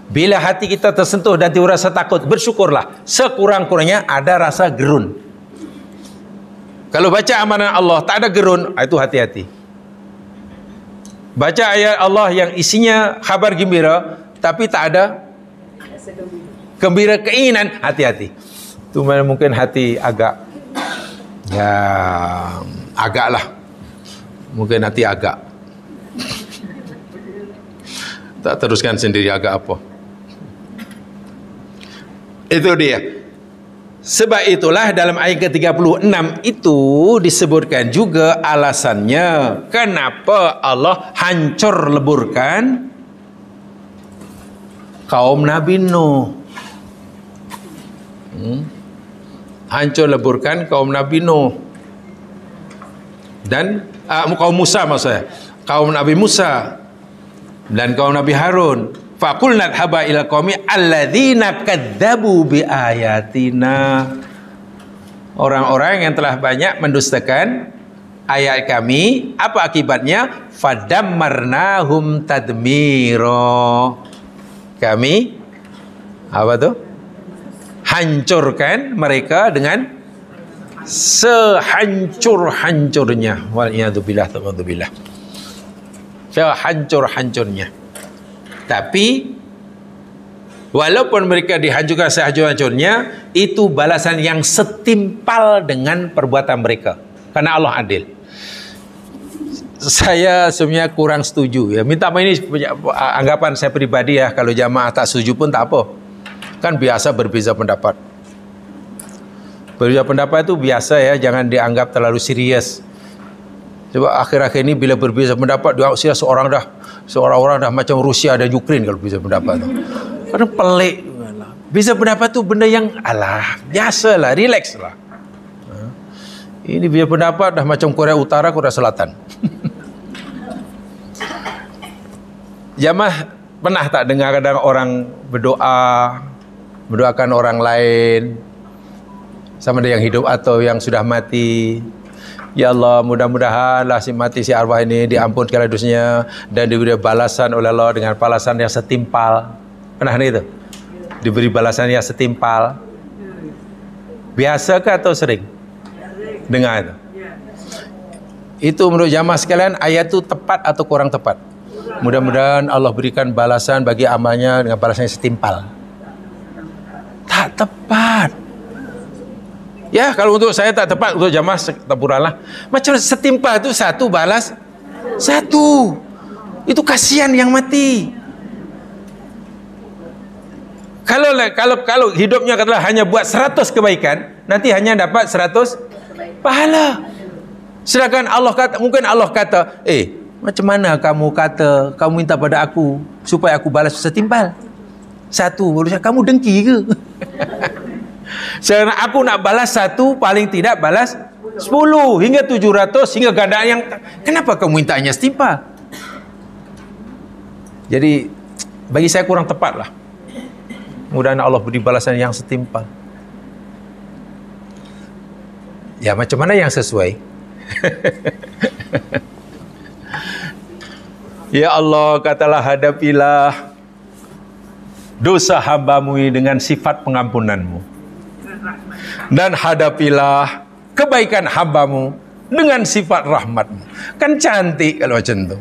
bila hati kita tersentuh dan timbul rasa takut, bersyukurlah. Sekurang-kurangnya ada rasa gerun. Kalau baca amanah Allah tak ada gerun, itu hati-hati. Baca ayat Allah yang isinya khabar gembira tapi tak ada gembira keinginan, hati-hati. Itu mungkin hati agak lah. Mungkin hati agak. Tak teruskan sendiri agak apa. Itu dia. Sebab itulah dalam ayat ke-36 itu disebutkan juga alasannya kenapa Allah hancur leburkan kaum Nabi Nuh. Hancur leburkan kaum Nabi Nuh. Dan kaum Musa maksudnya. Kaum Nabi Musa dan kaum Nabi Harun. Faqulna dhaba ila qaumi alladzina kadzdzabu bi ayatina. Orang-orang yang telah banyak mendustakan ayat kami, apa akibatnya? Fadammarnahum tadmira. Kami apa tu? hancurkan mereka dengan sehancur-hancurnya. Wal'iyadzubillah, ta'udzubillah. Sehancur-hancurnya. Tapi walaupun mereka dihancurkan sehancur-hancurnya, itu balasan yang setimpal dengan perbuatan mereka. Karena Allah adil. Saya sebenarnya kurang setuju ya. Minta maaf, ini anggapan saya pribadi ya. Kalau jamaah tak setuju pun tak apa. Kan biasa berbeza pendapat. Berbeza pendapat itu biasa ya. Jangan dianggap terlalu serius. Sebab akhir-akhir ini bila berbeza pendapat, dia serius seorang orang dah macam Rusia dan Ukraine kalau berbeza pendapat tu. Kadang pelik. Beza pendapat tu benda yang biasalah, relax lah. Ini beza pendapat dah macam Korea Utara, Korea Selatan. Jamaah pernah tak dengar kadang orang mendoakan orang lain, sama ada yang hidup atau yang sudah mati? Ya Allah, mudah-mudahanlah si mati, si arwah ini diampunkan dosanya dan diberi balasan oleh Allah dengan balasan yang setimpal. Pernah itu? Diberi balasan yang setimpal. Biasakah atau sering? Dengar itu. Itu menurut jamaah sekalian, ayat itu tepat atau kurang tepat? Mudah-mudahan Allah berikan balasan bagi amalnya dengan balasan yang setimpal. Tak tepat. Ya, kalau untuk saya tak tepat, untuk jamaah tepuranlah. Macam setimpal itu satu balas satu. Itu kasihan yang mati. Kalau hidupnya katalah hanya buat 100 kebaikan, nanti hanya dapat 100 pahala. Sedangkan Allah kata, mungkin Allah kata, macam mana kamu kata, kamu minta pada aku supaya aku balas setimpal satu? Kamu dengki ke? Sekarang aku nak balas satu, paling tidak balas 10 hingga 700 hingga gandaan yang, kenapa kamu mintanya setimpal? Jadi bagi saya kurang tepat lah. Mudah-mudahan Allah beri balasan yang setimpal. Ya, macam mana yang sesuai? Ya Allah, katalah, hadapilah dosa hamba-Mu dengan sifat pengampunanmu, dan hadapilah kebaikan hamba-Mu dengan sifat rahmat-Mu. Kan cantik kalau macam tu.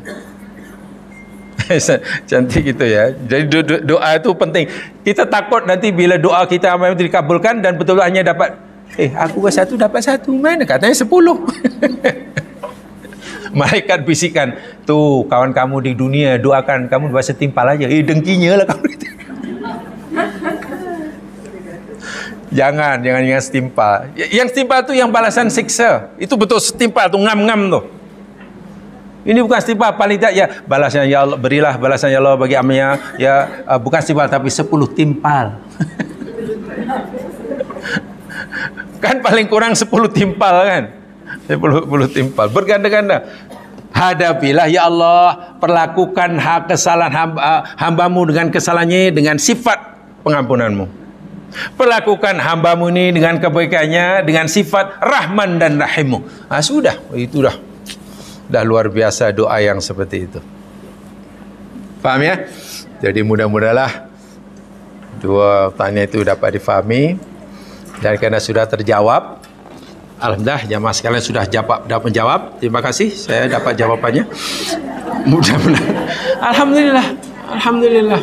Cantik gitu ya. Jadi doa itu penting. Kita takut nanti bila doa kita amal dikabulkan dan betul hanya dapat aku ke satu dapat satu, mana katanya 10. Malaikat bisikan, tuh kawan kamu di dunia doakan kamu dapat setimpal aja. Dengkinya lah kamu. Jangan setimpal. Yang setimpal tu yang balasan siksa. Itu betul setimpal tu, ngam-ngam tu. Ini bukan setimpal, paling tidak ya balasan ya Allah, berilah balasan ya Allah bagi amalnya ya, bukan setimpal tapi 10 timpal. Kan paling kurang 10 timpal kan. 10 timpal berganda-ganda. Hadapilah ya Allah, perlakukan kesalahan hamba-Mu dengan kesalahannya dengan sifat pengampunanmu. Perlakukan hamba-Mu ini dengan kebaikannya dengan sifat Rahman dan Rahimmu. Sudah, itu dah luar biasa doa yang seperti itu. Faham ya? Jadi mudah-mudahlah dua pertanyaan itu dapat difahami, dan kerana sudah terjawab, alhamdulillah jamaah sekalian sudah dapat menjawab. Terima kasih, saya dapat jawapannya. Mudah-mudahan. Alhamdulillah.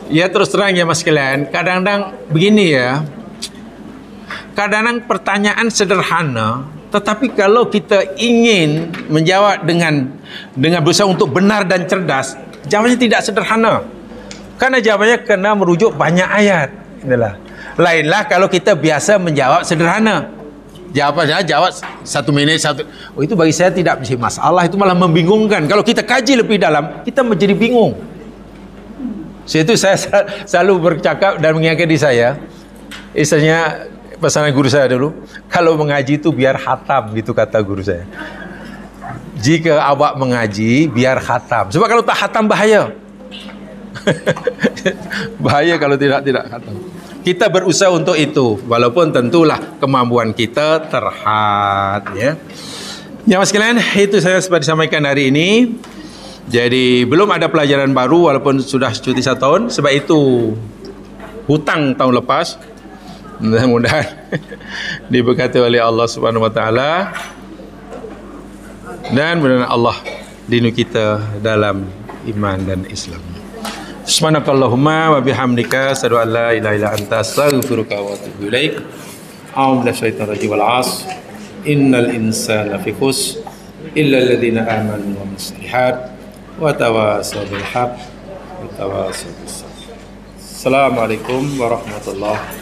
Ya, terus terang ya mas sekalian, kadang-kadang begini ya, kadang-kadang pertanyaan sederhana, tetapi kalau kita ingin menjawab dengan berusaha untuk benar dan cerdas, jawabannya tidak sederhana. Karena jawabannya kena merujuk banyak ayat. Inilah. Lainlah kalau kita biasa menjawab sederhana. Jawabannya jawab 1 minit satu. Itu bagi saya tidak menjadi masalah, itu malah membingungkan. Kalau kita kaji lebih dalam, kita menjadi bingung. Itu saya selalu bercakap dan mengingatkan diri saya. Istilahnya pesanan guru saya dulu, kalau mengaji itu biar khatam, gitu kata guru saya. Jika awak mengaji biar khatam, sebab kalau tak khatam bahaya. Bahaya kalau tidak khatam. Kita berusaha untuk itu, walaupun tentulah kemampuan kita terhad ya. Ya mas sekalian, itu saya sempat disampaikan hari ini. Jadi belum ada pelajaran baru walaupun sudah cuti 1 tahun. Sebab itu hutang tahun lepas. Mudah-mudahan diberkati oleh Allah Subhanahu wa taala, dan mudah-mudahan Allah lindungi kita dalam iman dan Islam. Subhanakallahumma wa bihamdika asyhadu an la ilaha illa anta astaghfiruka wa atubu ilaik. A'udzu billahi rajim wal 'asr. Innal insana lafi khusr illa alladziina aamanu wa amilus shalihaat wa tawassaw bil haqq wa tawassaw bis sabr. Assalamualaikum warahmatullahi